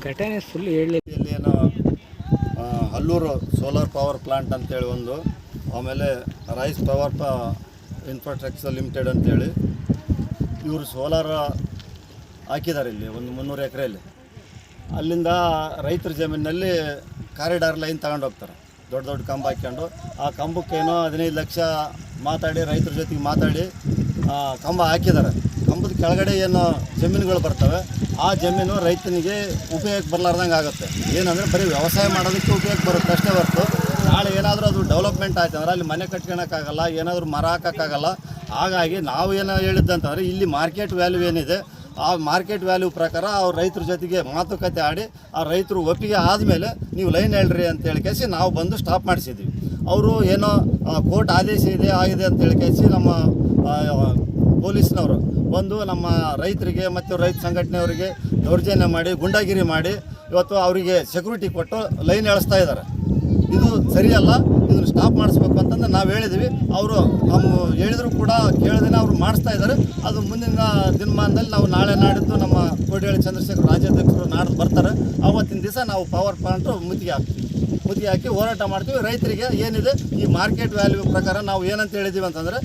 G: ಘಟನೆ ಫುಲ್ ಹೇಳಿ.
H: ಏನೋ ಹಲ್ಲೂರು ಸೋಲಾರ್ ಪವರ್ ಪ್ಲಾಂಟ್ ಅಂತೇಳಿ ಒಂದು, ಆಮೇಲೆ ರೈಸ್ ಪವರ್ ಇನ್ಫ್ರಾಸ್ಟ್ರಕ್ಚರ್ ಲಿಮಿಟೆಡ್ ಅಂತೇಳಿ ಇವರು ಸೋಲಾರ್ ಹಾಕಿದ್ದಾರೆ ಇಲ್ಲಿ ಒಂದು 300 ಎಕರೆಯಲ್ಲಿ. ಅಲ್ಲಿಂದ ರೈತರ ಜಮೀನಿನಲ್ಲಿ ಕಾರಿಡಾರ್ ಲೈನ್ ತಗೊಂಡು ಹೋಗ್ತಾರೆ, ದೊಡ್ಡ ದೊಡ್ಡ ಕಂಬ ಹಾಕ್ಕೊಂಡು. ಆ ಕಂಬಕ್ಕೇನೋ 15 ಲಕ್ಷ ಮಾತಾಡಿ ರೈತರ ಜೊತೆಗೆ ಮಾತಾಡಿ ಕಂಬ ಹಾಕಿದ್ದಾರೆ. ಕಂಬದ ಕೆಳಗಡೆ ಏನು ಜಮೀನುಗಳು ಬರ್ತವೆ, ಆ ಜಮೀನು ರೈತನಿಗೆ ಉಪಯೋಗಕ್ಕೆ ಬರಲಾರ್ದಂಗೆ ಆಗುತ್ತೆ. ಏನಂದರೆ ಬರೀ ವ್ಯವಸಾಯ ಮಾಡೋದಕ್ಕೆ ಉಪಯೋಗಕ್ಕೆ ಬರುತ್ತೆ ಅಷ್ಟೇ ಹೊರತು ನಾಳೆ ಏನಾದರೂ ಅದು ಡೆವಲಪ್ಮೆಂಟ್ ಆಯ್ತು ಅಂದ್ರೆ ಅಲ್ಲಿ ಮನೆ ಕಟ್ಕೊಳಕ್ಕಾಗಲ್ಲ, ಏನಾದರೂ ಮರ ಹಾಕೋಕ್ಕಾಗಲ್ಲ. ಹಾಗಾಗಿ ನಾವು ಏನೋ ಹೇಳಿದ್ದಂತಂದರೆ ಇಲ್ಲಿ ಮಾರ್ಕೆಟ್ ವ್ಯಾಲ್ಯೂ ಏನಿದೆ ಆ ಮಾರ್ಕೆಟ್ ವ್ಯಾಲ್ಯೂ ಪ್ರಕಾರ ಅವ್ರು ರೈತರ ಜೊತೆಗೆ ಮಾತುಕತೆ ಆಡಿ ಆ ರೈತರು ಒಪ್ಪಿಗೆ ಆದಮೇಲೆ ನೀವು ಲೈನ್ ಹೇಳ್ರಿ ಅಂತ ಹೇಳಿ ನಾವು ಬಂದು ಸ್ಟಾಪ್ ಮಾಡಿಸಿದ್ವಿ. ಅವರು ಏನೋ ಕೋರ್ಟ್ ಆದೇಶ ಆಗಿದೆ ಅಂತ ಹೇಳಿ ನಮ್ಮ ಪೊಲೀಸ್ನವರು ಬಂದು ನಮ್ಮ ರೈತರಿಗೆ ಮತ್ತು ರೈತ ಸಂಘಟನೆಯವರಿಗೆ ದೌರ್ಜನ್ಯ ಮಾಡಿ ಗುಂಡಾಗಿರಿ ಮಾಡಿ ಇವತ್ತು ಅವರಿಗೆ ಸೆಕ್ಯೂರಿಟಿ ಕೊಟ್ಟು ಲೈನ್ ಎಳಿಸ್ತಾ ಇದ್ದಾರೆ. ಇದು ಸರಿಯಲ್ಲ, ಇದನ್ನು ಸ್ಟಾಪ್ ಮಾಡಿಸ್ಬೇಕು ಅಂತಂದು ನಾವು ಹೇಳಿದ್ವಿ. ಅವರು ನಮ್ಮ ಹೇಳಿದ್ರು ಕೂಡ ಕೇಳಿದ್ರೆ ಅವರು ಮಾಡಿಸ್ತಾ ಇದ್ದಾರೆ. ಅದು ಮುಂದಿನ ದಿನಮಾನದಲ್ಲಿ ನಾವು ನಾಳೆ ನಾಡಿದ್ದು ನಮ್ಮ ಕೋಡಿಹಳ್ಳಿ ಚಂದ್ರಶೇಖರ್ ರಾಜ್ಯಾಧ್ಯಕ್ಷರು ನಾಡ್ದು ಬರ್ತಾರೆ. ಆವತ್ತಿನ ದಿವಸ ನಾವು ಪವರ್ ಪ್ಲಾಂಟು ಮುತ್ತಿಗೆ ಹಾಕಿ ಹೋರಾಟ ಮಾಡ್ತೀವಿ. ರೈತರಿಗೆ ಏನಿದೆ ಈ ಮಾರ್ಕೆಟ್ ವ್ಯಾಲ್ಯೂ ಪ್ರಕಾರ ನಾವು ಏನಂತ ಹೇಳಿದ್ದೀವಿ ಅಂತಂದರೆ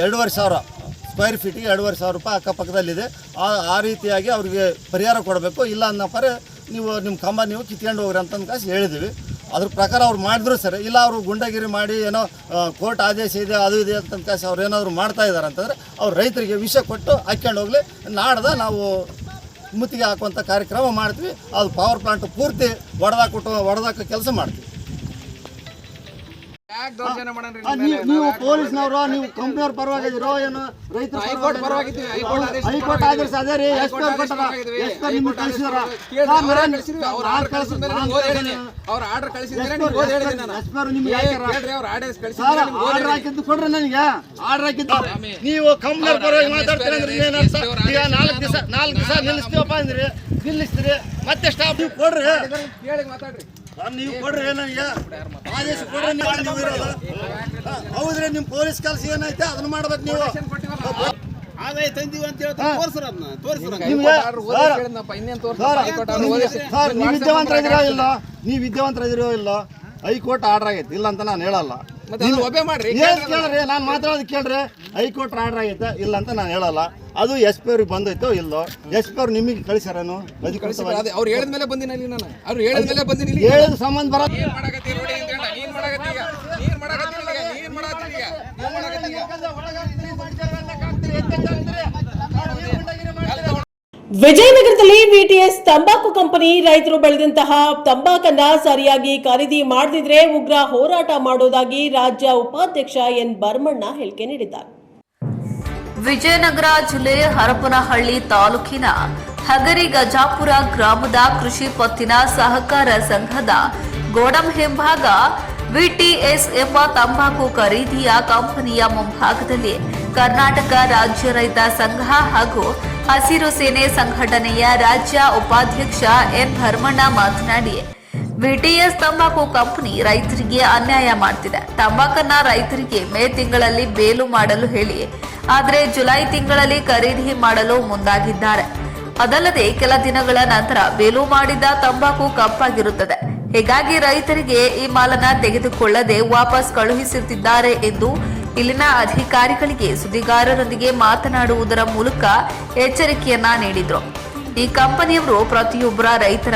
H: 2,500 ಸ್ಕ್ವೇರ್ ಫೀಟಿಗೆ 2,500 ರೂಪಾಯಿ ಅಕ್ಕಪಕ್ಕದಲ್ಲಿದೆ. ಆ ರೀತಿಯಾಗಿ ಅವರಿಗೆ ಪರಿಹಾರ ಕೊಡಬೇಕು. ಇಲ್ಲ ಅನ್ನೋ ಪರ ನೀವು ನಿಮ್ಮ ಕಂಬ ನೀವು ಕಿತ್ಕೊಂಡು ಹೋಗ್ರಿ ಅಂತಂದು ಕಾಸು ಹೇಳಿದ್ದೀವಿ. ಅದ್ರ ಪ್ರಕಾರ ಅವ್ರು ಮಾಡಿದ್ರು ಸರಿ, ಇಲ್ಲ ಅವರು ಗುಂಡಗಿರಿ ಮಾಡಿ ಏನೋ ಕೋರ್ಟ್ ಆದೇಶ ಇದೆ ಅದು ಇದೆ ಅಂತ ಕಾಸು ಅವ್ರು ಏನಾದರೂ ಮಾಡ್ತಾ ಇದ್ದಾರೆ ಅಂತಂದರೆ ಅವ್ರು ರೈತರಿಗೆ ವಿಷಯ ಕೊಟ್ಟು ಹಾಕ್ಕೊಂಡು ಹೋಗಲಿ. ನಾಡ್ದ ನಾವು ಮುತ್ತಿಗೆ ಹಾಕುವಂಥ ಕಾರ್ಯಕ್ರಮ ಮಾಡ್ತೀವಿ. ಅದು ಪವರ್ ಪ್ಲಾಂಟ್ ಪೂರ್ತಿ ಒಡೆದಾಕೋ ಕೆಲಸ ಮಾಡ್ತೀವಿ. ನೀವು ಪೊಲೀಸ್ನವರು ನೀವು ಕಂಪ್ನಿಯವ್ರ ಪರವಾಗಿದ್ದೀರೋ ಏನೋ ರೈತರ ಹೈಕೋರ್ಟ್ ಆದೇಶ ಅದೇ ರೀ. ನಿಮ್ಗೆ ಕಳಿಸಿದಾರ ಆರ್ಡರ್ ಹಾಕಿದ್ದು ಕೊಡ್ರಿ. ನನಗೆ ಆರ್ಡರ್ ಹಾಕಿದ್ದು ನೀವು ಕಂಪ್ನಿಯವ್ರ ಪರವಾಗಿ ಮಾತಾಡ್ತೀರಿ ಅಂದ್ರೆ ಏನರ್ಥ? ಈಗ 4 ದಿವಸ ನಿಲ್ಲಿಸ್ತೀವಪ್ಪ ಅಂದ್ರೆ ನಿಲ್ಲಿಸ್ತೀರಿ, ಮತ್ತೆ ಸ್ಟಾಪ್ ನೀವು ಕೊಡ್ರಿ. ನೀವು ಕೊಡ್ರಿ, ನನಗೆ ಆದೇಶ ಕೊಡ್ರಿ. ನೀವು ಇರೋದು ಹೌದ್ರಿ, ನಿಮ್ಮ ಪೊಲೀಸ್ ಕೆಲಸ ಏನೈತೆ ಅದನ್ನ ಮಾಡ್ಬೇಕು. ನೀವು
F: ಆದಾಯ ತಂದೀವಿ ಅಂತ ಹೇಳ್ತಾರೆ,
H: ನೀವು ವಿದ್ಯಾವಂತರಿದಿರೋ ಇಲ್ಲ. ಹೈಕೋರ್ಟ್ ಆರ್ಡರ್ ಆಗೈತೆ, ಇಲ್ಲ ಅಂತ ನಾನು ಹೇಳಲ್ಲ. ಕೇಳ್ರಿ, ನಾನು ಮಾತಾಡೋದು ಕೇಳ್ರಿ. ಹೈಕೋರ್ಟ್ ಆರ್ಡರ್ ಆಗೈತೆ, ಇಲ್ಲ ಅಂತ ನಾನು ಹೇಳಲ್ಲ. ಅದು ಎಸ್ ಪಿ ಅವ್ರಿಗೆ ಬಂದೈತೋ ಇಲ್ಲೋ, ಎಸ್ ಪಿ ಅವ್ರು ನಿಮಗೆ ಕಳಿಸ್ಯಾರೇನು?
G: ಅವ್ರು ಹೇಳಿದ ಮೇಲೆ ಬಂದಿನಲ್ಲಿ ನಾನು ಅವ್ರು ಹೇಳಿದ ಮೇಲೆ ಬಂದಿನಿ.
H: ಹೇಳಿದ ಸಂಬಂಧ ಬರ
A: ವಿಜಯನಗರದಲ್ಲಿ ವಿಟಿಎಸ್ ತಂಬಾಕು ಕಂಪನಿ ರೈತರು ಬೆಳೆದಂತಹ ತಂಬಾಕನ್ನ ಸರಿಯಾಗಿ ಖರೀದಿ ಮಾಡದಿದ್ರೆ ಉಗ್ರ ಹೋರಾಟ ಮಾಡೋದಾಗಿ ರಾಜ್ಯ ಉಪಾಧ್ಯಕ್ಷ ಎನ್ ಭರಮಣ್ಣ ಹೇಳಿಕೆ ನೀಡಿದ್ದಾರೆ.
B: ವಿಜಯನಗರ ಜಿಲ್ಲೆ ಹರಪನಹಳ್ಳಿ ತಾಲೂಕಿನ ಹಗರಿ ಗಜಾಪುರ ಗ್ರಾಮದ ಕೃಷಿ ಪತ್ತಿನ ಸಹಕಾರ ಸಂಘದ ಗೋಡಂ ಹಿಂಭಾಗ ವಿಟಿಎಸ್ ಎಂಬ ತಂಬಾಕು ಖರೀದಿಯ ಕಂಪನಿಯ ಮುಂಭಾಗದಲ್ಲಿ ಕರ್ನಾಟಕ ರಾಜ್ಯ ರೈತ ಸಂಘ ಹಾಗೂ ಹಸಿರು ಸೇನೆ ಸಂಘಟನೆಯ ರಾಜ್ಯ ಉಪಾಧ್ಯಕ್ಷ ಎನ್ ಭರಮಣ್ಣ ಮಾತನಾಡಿ, ವಿಟಿಎಸ್ ತಂಬಾಕು ಕಂಪನಿ ರೈತರಿಗೆ ಅನ್ಯಾಯ ಮಾಡ್ತಿದೆ. ತಂಬಾಕನ್ನ ರೈತರಿಗೆ ಮೇ ತಿಂಗಳಲ್ಲಿ ಬೇಲು ಮಾಡಲು ಹೇಳಿ, ಆದರೆ ಜುಲೈ ತಿಂಗಳಲ್ಲಿ ಖರೀದಿ ಮಾಡಲು ಮುಂದಾಗಿದ್ದಾರೆ. ಅದಲ್ಲದೆ ಕೆಲ ದಿನಗಳ ನಂತರ ಬೇಲು ಮಾಡಿದ ತಂಬಾಕು ಕಪ್ಪಾಗಿರುತ್ತದೆ. ಹೀಗಾಗಿ ರೈತರಿಗೆ ಈ ಮಾಲನ್ನ ತೆಗೆದುಕೊಳ್ಳದೆ ವಾಪಸ್ ಕಳುಹಿಸುತ್ತಿದ್ದಾರೆ ಎಂದು ಇಲ್ಲಿನ ಅಧಿಕಾರಿಗಳಿಗೆ ಸುದ್ದಿಗಾರರೊಂದಿಗೆ ಮಾತನಾಡುವುದರ ಮೂಲಕ ಎಚ್ಚರಿಕೆಯನ್ನ ನೀಡಿದ್ರು. ಈ ಕಂಪನಿಯವರು ಪ್ರತಿಯೊಬ್ಬರ ರೈತರ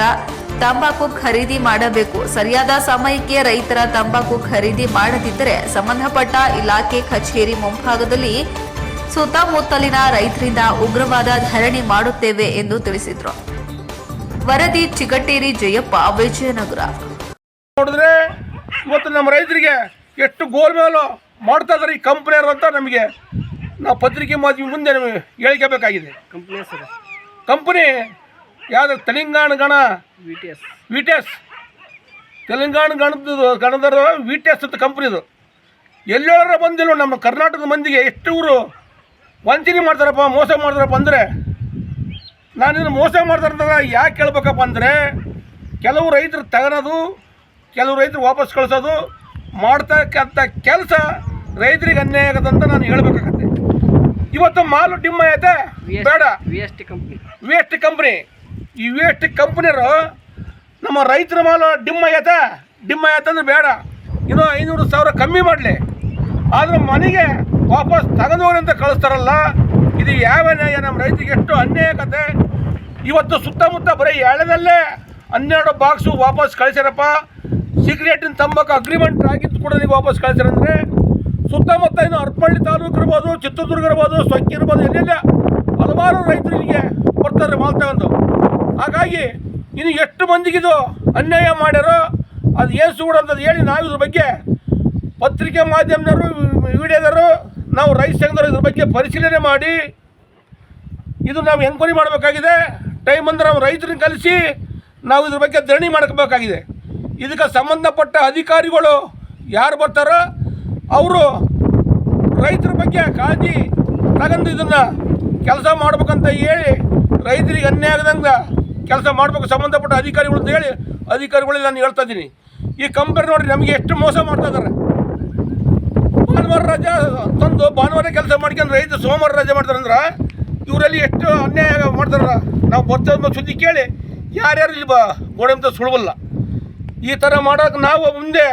B: ತಂಬಾಕು ಖರೀದಿ ಮಾಡಬೇಕು. ಸರಿಯಾದ ಸಮಯಕ್ಕೆ ರೈತರ ತಂಬಾಕು ಖರೀದಿ ಮಾಡದಿದ್ದರೆ ಸಂಬಂಧಪಟ್ಟ ಇಲಾಖೆ ಕಚೇರಿ ಮುಂಭಾಗದಲ್ಲಿ ಸುತ್ತಮುತ್ತಲಿನ ರೈತರಿಂದ ಉಗ್ರವಾದ ಧರಣಿ ಮಾಡುತ್ತೇವೆ ಎಂದು ತಿಳಿಸಿದ್ರು. ವರದಿ ಚಿಗಟೇರಿ ಜಯಪ್ಪ, ವಿಜಯನಗರ.
I: ನೋಡಿದ್ರೆ ಇವತ್ತು ನಮ್ಮ ರೈತರಿಗೆ ಎಷ್ಟು ಗೋಲ್ಮೇಲು ಮಾಡ್ತಾ ಇದ್ದಾರೆ ಈ ಕಂಪ್ನಿಯವರು ಅಂತ ನಮಗೆ ನಾವು ಪತ್ರಿಕೆ ಮಾಧ್ಯಮ ಮುಂದೆ ನಮಗೆ ಹೇಳಿಕೆಬೇಕಾಗಿದೆ. ಕಂಪನಿ ಯಾವುದು? ತೆಲಂಗಾಣ ಗಣ ವಿಟಿಎಸ್ ತೆಲಂಗಾಣ ಗಣದ ವಿಟಿಎಸ್ ಅಂತ ಕಂಪ್ನಿದು. ಎಲ್ಲರ ಬಂದಿಲ್ಲ ನಮ್ಮ ಕರ್ನಾಟಕದ ಮಂದಿಗೆ ಎಷ್ಟು ಇವರು ವಂಚನೆ ಮಾಡ್ತಾರಪ್ಪ, ಮೋಸ ಮಾಡ್ತಾರಪ್ಪ ಅಂದರೆ ನಾನಿನ್ನು ಮೋಸ ಮಾಡ್ತಾರಂತ ಯಾಕೆ ಕೇಳ್ಬೇಕಪ್ಪ ಅಂದರೆ, ಕೆಲವು ರೈತರು ತಗೊಳೋದು, ಕೆಲವು ರೈತರು ವಾಪಸ್ ಕಳಿಸೋದು ಮಾಡ್ತಕ್ಕಂಥ ಕೆಲಸ ರೈತರಿಗೆ ಅನ್ಯಾಯ ಆಗದಂತ ನಾನು ಹೇಳ್ಬೇಕಾಗತ್ತೆ. ಇವತ್ತು ಮಾಲು ಡಿಮ್ ಐತೆ ಬೇಡ, ವಿ ಎಸ್ ಟಿ ಕಂಪ್ನಿ ಈ ವಿ ಎಸ್ ಟಿ ಕಂಪ್ನಿಯವರು ನಮ್ಮ ರೈತರ ಮಾಲು ಡಿಮ್ ಆಗೈತೆ ಅಂದ್ರೆ ಬೇಡ, ಇನ್ನೂ 500,000 ಕಮ್ಮಿ ಮಾಡಲಿ, ಆದರೆ ಮನೆಗೆ ವಾಪಸ್ ತಗೊಂಡೋಗ್ರಿ ಅಂತ ಕಳಿಸ್ತಾರಲ್ಲ, ಇದು ಯಾವ ನ್ಯಾಯ? ನಮ್ಮ ರೈತರಿಗೆ ಎಷ್ಟು ಅನ್ಯಾಯ ಆಗತ್ತೆ. ಇವತ್ತು ಸುತ್ತಮುತ್ತ ಬರೀ ಎಳೆದಲ್ಲೇ 12 ಬಾಕ್ಸು ವಾಪಸ್ ಕಳಿಸ್ಯಾರಪ್ಪ. ಸಿಗರೇಟಿನ ತಂಬಾಕು ಅಗ್ರಿಮೆಂಟ್ ಆಗಿದ್ದು ಕೂಡ ನೀವು ವಾಪಸ್ ಕಳಿಸ್ಯಾರಂದರೆ ಸುತ್ತಮುತ್ತ ಇನ್ನು ಹರಪನಹಳ್ಳಿ ತಾಲೂಕು ಇರ್ಬೋದು, ಚಿತ್ರದುರ್ಗ ಇರ್ಬೋದು, ಸೊಕ್ಕಿ ಇರ್ಬೋದು, ಎಲ್ಲೆಲ್ಲ ಹಲವಾರು ರೈತರು ಇಲ್ಲಿಗೆ ಬರ್ತಾರೆ ಮಾಲ್ ತಗೊಂಡು. ಹಾಗಾಗಿ ಇನ್ನು ಎಷ್ಟು ಮಂದಿಗಿದು ಅನ್ಯಾಯ ಮಾಡ್ಯಾರೋ ಅದು ಏನು ಸುಗಡಂಥದ್ದು ಹೇಳಿ ನಾವು ಇದ್ರ ಬಗ್ಗೆ ಪತ್ರಿಕೆ ಮಾಧ್ಯಮದವರು, ವಿಡಿಯೋದವರು, ನಾವು ರೈತ ಸಂಘದವರು ಇದ್ರ ಬಗ್ಗೆ ಪರಿಶೀಲನೆ ಮಾಡಿ ಇದು ನಾವು ಎಂಕ್ವೈರಿ ಮಾಡಬೇಕಾಗಿದೆ. ಟೈಮ್ ಅಂದರೆ ನಾವು ರೈತರನ್ನ ಕಲಿಸಿ ನಾವು ಇದ್ರ ಬಗ್ಗೆ ಧರಣಿ ಮಾಡಬೇಕಾಗಿದೆ. ಇದಕ್ಕೆ ಸಂಬಂಧಪಟ್ಟ ಅಧಿಕಾರಿಗಳು ಯಾರು ಬರ್ತಾರೋ ಅವರು ರೈತರ ಬಗ್ಗೆ ಕಾಳಜಿ ತಗೊಂಡು ಇದನ್ನು ಕೆಲಸ ಮಾಡ್ಬೇಕಂತ ಹೇಳಿ ರೈತರಿಗೆ ಅನ್ಯಾಯ ಆಗದಂಗೆ ಕೆಲಸ ಮಾಡಬೇಕು ಸಂಬಂಧಪಟ್ಟ ಅಧಿಕಾರಿಗಳು ಅಂತ ಹೇಳಿ ಅಧಿಕಾರಿಗಳಿಗೆ ನಾನು ಹೇಳ್ತಾ ಇದ್ದೀನಿ. ಈ ಕಂಪನಿ ನೋಡಿರಿ ನಮಗೆ ಎಷ್ಟು ಮೋಸ ಮಾಡ್ತಾ ಇದ್ದಾರೆ. ಭಾನುವಾರ ರಜೆ ತಂದು ಭಾನುವಾರ ಕೆಲಸ ಮಾಡ್ಕೊಂಡು ರೈತ ಸೋಮವಾರ ರಜೆ ಮಾಡ್ತಾರಂದ್ರೆ ಇವರಲ್ಲಿ ಎಷ್ಟು ಅನ್ಯಾಯ ಮಾಡ್ತಾರ. ನಾವು ಬರ್ತಾ ಸುದ್ದಿ ಕೇಳಿ ಯಾರ್ಯಾರು ಇಲ್ಲಿ ಗೋಡೆ ಅಂತ ಸುಳವಲ್ಲ. ಈ ಥರ ಮಾಡೋಕೆ ನಾವು ಮುಂದೆ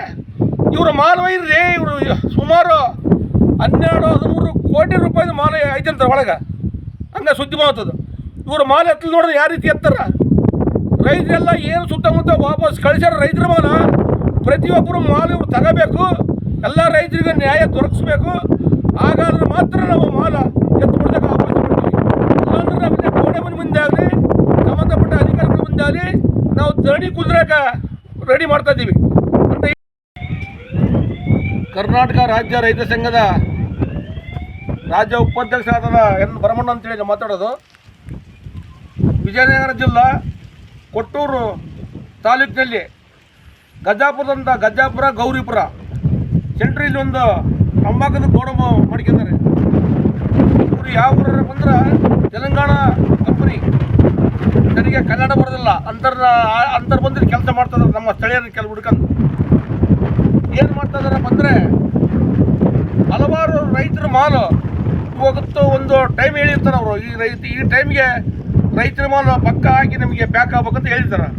I: ಇವರು ಮಾಲ್ ಒಯ್ರಿ, ಇವರು ಸುಮಾರು 12-13 ಕೋಟಿ ರೂಪಾಯಿದ ಮಾಲ್ ಐತಂತಾರೆ ಒಳಗೆ, ಹಂಗೆ ಸುದ್ದಿ ಮಾಡ್ತದೆ. ಇವರು ಮಾಲ್ ಎತ್ತಲು ನೋಡಿದ್ರೆ ಯಾವ ರೀತಿ ಎತ್ತಾರ. ರೈತರೆಲ್ಲ ಏನು ಸುತ್ತಮುತ್ತ ವಾಪಸ್ ಕಳಿಸ್ಯಾರ ರೈತರ ಮಾಲ. ಪ್ರತಿಯೊಬ್ಬರು ಮಾಲ್ ಇವ್ರು ತಗೋಬೇಕು, ಎಲ್ಲ ರೈತರಿಗೆ ನ್ಯಾಯ ದೊರಕಿಸ್ಬೇಕು. ಹಾಗಾದ್ರೆ ಮಾತ್ರ ನಾವು ಮಾಲ ಎತ್ತು ಬಿಡ್ತಕ್ಕ ವಾಪಸ್ ಕೊಡ್ತೀವಿ. ಇಲ್ಲಾಂದ್ರೆ ನಮಗೆ ಗೋಡೆ ಮನೆ ಮುಂದೆ ಆಗಲಿ ಸಂಬಂಧಪಟ್ಟ ಅಧಿಕಾರಿಗಳ ಮುಂದೆ ಆಗಲಿ ನಾವು ಧರಣಿ ಕುದುರೆಗೆ ರೆಡಿ ಮಾಡ್ತಾ ಇದ್ದೀವಿ ಅಂತ. ಕರ್ನಾಟಕ ರಾಜ್ಯ ರೈತ ಸಂಘದ ರಾಜ್ಯ ಉಪಾಧ್ಯಕ್ಷರಾದ ಎನ್ ಭರಮಣ್ಣ ಅಂತೇಳಿ ಮಾತಾಡೋದು. ವಿಜಯನಗರ ಜಿಲ್ಲಾ ಕೊಟ್ಟೂರು ತಾಲೂಕಿನಲ್ಲಿ ಗಜಾಪುರ ಗೌರಿಪುರ ಸೆಂಟ್ರಲ್ಲಿ ಒಂದು ತಂಬಾಕದ ಗೋಡಂಬ ಮಾಡ್ಕೊಂಡಿದ್ದಾರೆ. ಇವರು ಯಾವ ಊರ ಬಂದ್ರೆ ತೆಲಂಗಾಣ ಕಂಪನಿ, ನನಗೆ ಕನ್ನಡ ಬರೋದಿಲ್ಲ, ಅಂತರ್ ಬಂದು ಕೆಲಸ ಮಾಡ್ತಾರೆ ನಮ್ಮ ಸ್ಥಳೀಯರ ಕೆಲವು ಹುಡ್ಕೊಂಡು. ಏನು ಮಾಡ್ತಾ ಇದಾರೆ ಬಂದರೆ ಹಲವಾರು ರೈತರ ಮಾಲು ಇವತ್ತು ಒಂದು ಟೈಮ್ ಹೇಳಿರ್ತಾರೆ ಅವರು. ಈ ಟೈಮ್ಗೆ ರೈತರ ಮಾಲು ಪಕ್ಕ ಹಾಕಿ ನಮಗೆ ಪ್ಯಾಕ್ ಆಗ್ಬೇಕಂತ ಹೇಳಿರ್ತಾರೆ.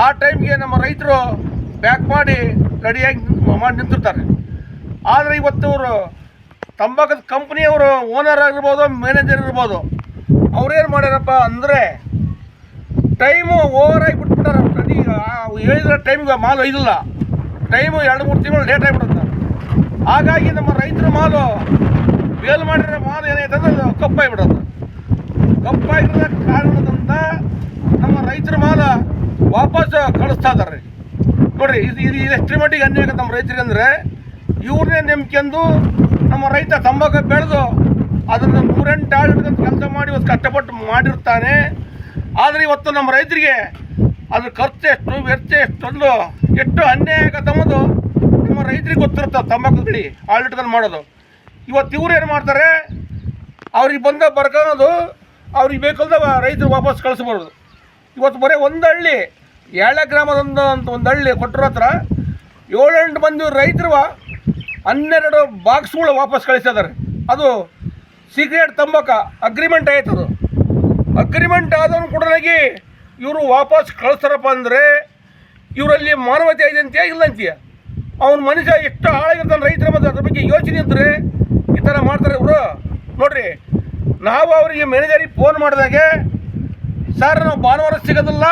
I: ಆ ಟೈಮ್ಗೆ ನಮ್ಮ ರೈತರು ಪ್ಯಾಕ್ ಮಾಡಿ ರೆಡಿಯಾಗಿ ಮಾಡಿ ನಿಂತಿರ್ತಾರೆ. ಆದರೆ ಇವತ್ತು ಅವರು ತಂಬಾಕದ ಕಂಪ್ನಿಯವರು ಓನರ್ ಆಗಿರ್ಬೋದು, ಮ್ಯಾನೇಜರ್ ಇರ್ಬೋದು, ಅವ್ರೇನು ಮಾಡ್ಯಾರಪ್ಪ ಅಂದರೆ ಟೈಮು ಓವರ್ ಆಗಿ ಬಿಟ್ಬಿಟ್ಟಾರೆ. ಹೇಳಿದ್ರೆ ಟೈಮ್ಗೆ ಮಾಲು ಒಯ್ದಿಲ್ಲ, ಟೈಮು 2-3 ತಿಂಗಳು ಲೇಟ್ ಆಗಿಬಿಡುತ್ತೆ. ಹಾಗಾಗಿ ನಮ್ಮ ರೈತರ ಮಾಲು ಬೇಲ್ ಮಾಡಿರೋ ಮಾಲು ಏನಾಯ್ತಂದ್ರೆ ಅದು ಕಪ್ಪಾಗಿಬಿಡುತ್ತೆ. ಕಪ್ಪಾಗಿರೋ ಕಾರಣದಿಂದ ನಮ್ಮ ರೈತರ ಮಾಲ ವಾಪಸ್ ಕಳಿಸ್ತಾ ಇದ್ದಾರೆ. ನೋಡಿರಿ, ಇದು ಎಷ್ಟು ಮಟ್ಟಿಗೆ ಅನ್ಯಾಯ ಆಗುತ್ತೆ ನಮ್ಮ ರೈತರಿಗೆ ಅಂದರೆ, ಇವ್ರನ್ನೇ ನಂಬ್ಕೊಂಡು ನಮ್ಮ ರೈತ ತಂಬಾಕು ಬೆಳೆದು ಅದನ್ನು 108 ಆಳು ಹಿಡ್ಕೊಂಡು ಕೆಲಸ ಮಾಡಿ ಇವತ್ತು ಕಷ್ಟಪಟ್ಟು ಮಾಡಿರ್ತಾನೆ. ಆದರೆ ಇವತ್ತು ನಮ್ಮ ರೈತರಿಗೆ ಅದ್ರ ಖರ್ಚು ಎಷ್ಟು, ವೆಚ್ಚ ಎಷ್ಟೊಂದು ಎಷ್ಟು ಅನ್ಯಾಯ ಆಗತ್ತೆ ಅನ್ನೋದು ನಮ್ಮ ರೈತರಿಗೆ ಗೊತ್ತಿರುತ್ತೆ. ತಂಬಾಕು ಬೆಳೆ ಆಳು ಹಿಡ್ಕೊಂಡು ಮಾಡೋದು. ಇವತ್ತು ಇವ್ರು ಏನು ಮಾಡ್ತಾರೆ, ಅವ್ರಿಗೆ ಬಂದ ಬರ್ಕೊಳ್ಳೋದು, ಅವ್ರಿಗೆ ಬೇಕಲ್ದ ರೈತರು ವಾಪಸ್ ಕಳಿಸ್ಬಾರ್ದು. ಇವತ್ತು ಬರೀ ಒಂದು ಹಳ್ಳಿ ಏಳೆ ಗ್ರಾಮದೊಂದು ಅಂತ ಒಂದು ಹಳ್ಳಿ ಕೊಟ್ಟರ ಹತ್ರ 7-8 ಮಂದಿ ರೈತರು 12 ಬಾಕ್ಸ್ಗಳು ವಾಪಸ್ ಕಳಿಸಿದ್ದಾರೆ. ಅದು ಸೀಕ್ರೆಟ್ ತಂಬಾಕ ಅಗ್ರಿಮೆಂಟ್ ಆಯ್ತು. ಅದು ಅಗ್ರಿಮೆಂಟ್ ಆದವನು ಕೂಡಲಾಗಿ ಇವರು ವಾಪಸ್ ಕಳಿಸ್ತಾರಪ್ಪ ಅಂದರೆ ಇವರಲ್ಲಿ ಮಾನವತೆ ಇದೆ ಅಂತೀಯ ಇಲ್ಲ ಅಂತೀಯ? ಅವ್ನ ಮನುಷ್ಯ ಎಷ್ಟು ಹಾಳಾಗಿರ್ತಾನೆ ರೈತರ ಮತ್ತು ಅದ್ರ ಬಗ್ಗೆ ಯೋಚನೆ ಇದ್ದರೆ ಈ ಥರ ಮಾಡ್ತಾರೆ ಇವರು. ನೋಡಿರಿ, ನಾವು ಅವರಿಗೆ ಮ್ಯಾನೇಜರಿಗೆ ಫೋನ್ ಮಾಡಿದಾಗೆ, ಸರ್ ನಾವು ಭಾನುವಾರ ಸಿಗೋದಿಲ್ಲ,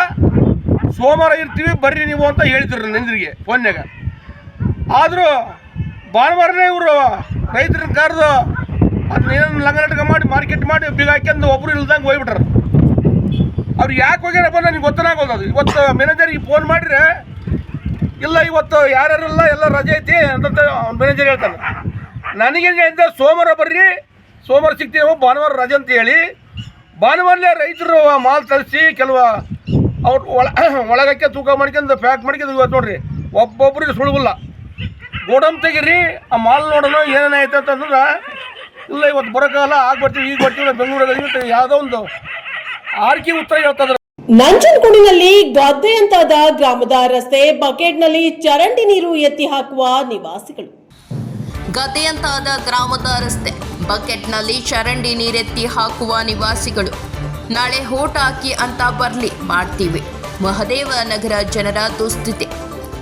I: ಸೋಮವಾರ ಇರ್ತೀವಿ ಬರ್ರಿ ನೀವು ಅಂತ ಹೇಳ್ತಿದ್ರು ನೆಂದರಿಗೆ ಫೋನ್ಯಾಗ. ಆದರೂ ಭಾನುವಾರನೇ ಇವರು ರೈತರನ್ನ ಕರೆದು ಅದನ್ನೇನು ಲಂಗನಾಟಕ ಮಾಡಿ ಮಾರ್ಕೆಟ್ ಮಾಡಿ ಬೀಗ ಹಾಕ್ಯಂದು ಒಬ್ಬರು ಇಲ್ದಂಗೆ ಹೋಗ್ಬಿಟ್ರು. ಅವ್ರು ಯಾಕೆ ಹೋಗ್ಯಾರಪ್ಪ ನನಗೆ ಗೊತ್ತಾಗೋದು. ಇವತ್ತು ಮ್ಯಾನೇಜರಿಗೆ ಫೋನ್ ಮಾಡಿದ್ರೆ ಇಲ್ಲ ಇವತ್ತು ಯಾರ್ಯಾರಿಲ್ಲ ಎಲ್ಲ ರಜೆ ಐತಿ ಅಂತ ಮ್ಯಾನೇಜರ್ ಹೇಳ್ತಾನೆ. ನನಗೇನಿದೆ ಸೋಮವಾರ ಬರ್ರಿ, ಸೋಮವಾರ ಸಿಗ್ತೀವಿ, ಭಾನುವಾರ ರಜೆ ಅಂತ ಹೇಳಿ ಭಾನುವಾರಲೇ ರೈತರು ಮಾಲ್ ತರಿಸಿ ಕೆಲವು ಅವ್ರು ಒಳಗಕ್ಕೆ ತೂಕ ಮಾಡ್ಕೊಂಡು ಪ್ಯಾಕ್ ಮಾಡ್ಕೊಂಡು ಇವತ್ತು ನೋಡ್ರಿ ಒಬ್ಬೊಬ್ರಿಗೆ ಸುಳುವಿಲ್ಲ. ಗೋಡಮ್ ತೆಗೀರಿ, ಆ ಮಾಲ್ ನೋಡೋಣ ಏನೇನಾಯ್ತು ಅಂತಂದ್ರೆ ಇಲ್ಲ ಇವತ್ತು ಬರೋಕ್ಕಾಗಲ್ಲ, ಆಗ ಬರ್ತೀವಿ ಈಗ ಬರ್ತೀವಿ ಬೆಂಗಳೂರಲ್ಲಿ ಯಾವುದೋ ಒಂದು ಆರ್ಕಿ ಉತ್ತರ ಹೇಳ್ತದ್ರೆ.
A: ನಂಜನಗೂಡಿನಲ್ಲಿ ಗದ್ದೆಯಂತಾದ ಗ್ರಾಮದ ರಸ್ತೆ ಬಕೆಟ್ನಲ್ಲಿ ಚರಂಡಿ ನೀರು ಎತ್ತಿ ಹಾಕುವ ನಿವಾಸಿಗಳು.
D: ಗದ್ದೆಯಂತಾದ ಗ್ರಾಮದ ರಸ್ತೆ ಬಕೆಟ್ನಲ್ಲಿ ಚರಂಡಿ ನೀರೆತ್ತಿ ಹಾಕುವ ನಿವಾಸಿಗಳು. ನಾಳೆ ಹೋಟ್ ಹಾಕಿ ಅಂತ ಬರ್ಲಿ ಮಾಡ್ತೀವಿ. ಮಹದೇವ ನಗರ ಜನರ ದುಸ್ಥಿತಿ.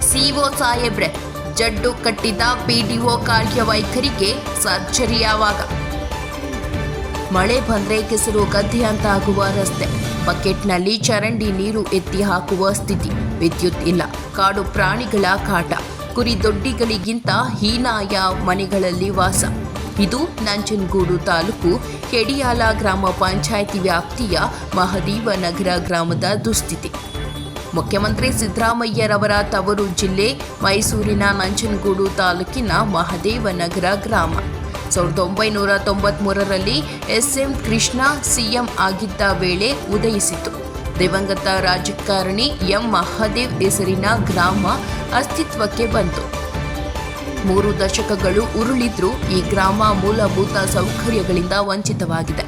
D: ಸಿಒ ಸಾಹೇಬ್ರೆ, ಜಡ್ಡು ಕಟ್ಟಿದ ಪಿಡಿಒ ಕಾರ್ಯವೈಖರಿಗೆ ಸರ್ಜರಿ ಯಾವಾಗ? ಮಳೆ ಬಂದ್ರೆ ಕೆಸರು ಗದ್ದೆಯಂತಾಗುವ ರಸ್ತೆ, ಬಕೆಟ್ನಲ್ಲಿ ಚರಂಡಿ ನೀರು ಎತ್ತಿ ಹಾಕುವ ಸ್ಥಿತಿ. ವಿದ್ಯುತ್ ಇಲ್ಲ, ಕಾಡು ಪ್ರಾಣಿಗಳ ಕಾಟ, ಕುರಿ ದೊಡ್ಡಿಗಳಿಗಿಂತ ಹೀನಾಯ ಮನೆಗಳಲ್ಲಿ ವಾಸ. ಇದು ನಂಜನಗೂಡು ತಾಲೂಕು ಕೆಡಿಯಾಲ ಗ್ರಾಮ ಪಂಚಾಯಿತಿ ವ್ಯಾಪ್ತಿಯ ಮಹದೇವ ನಗರ ಗ್ರಾಮದ ದುಸ್ಥಿತಿ. ಮುಖ್ಯಮಂತ್ರಿ ಸಿದ್ದರಾಮಯ್ಯರವರ ತವರು ಜಿಲ್ಲೆ ಮೈಸೂರಿನ ನಂಜನಗೂಡು ತಾಲೂಕಿನ ಮಹದೇವನಗರ ಗ್ರಾಮ. 1993ರಲ್ಲಿ ಎಸ್ಎಂ ಕೃಷ್ಣ ಸಿಎಂ ಆಗಿದ್ದ ವೇಳೆ ಉದಯಿಸಿತು. ದಿವಂಗತ ರಾಜಕಾರಣಿ ಎಂ ಮಹದೇವ್ ಹೆಸರಿನ ಗ್ರಾಮ ಅಸ್ತಿತ್ವಕ್ಕೆ ಬಂತು. 3 ದಶಕಗಳು ಉರುಳಿದ್ರೂ ಈ ಗ್ರಾಮ ಮೂಲಭೂತ ಸೌಕರ್ಯಗಳಿಂದ ವಂಚಿತವಾಗಿದೆ.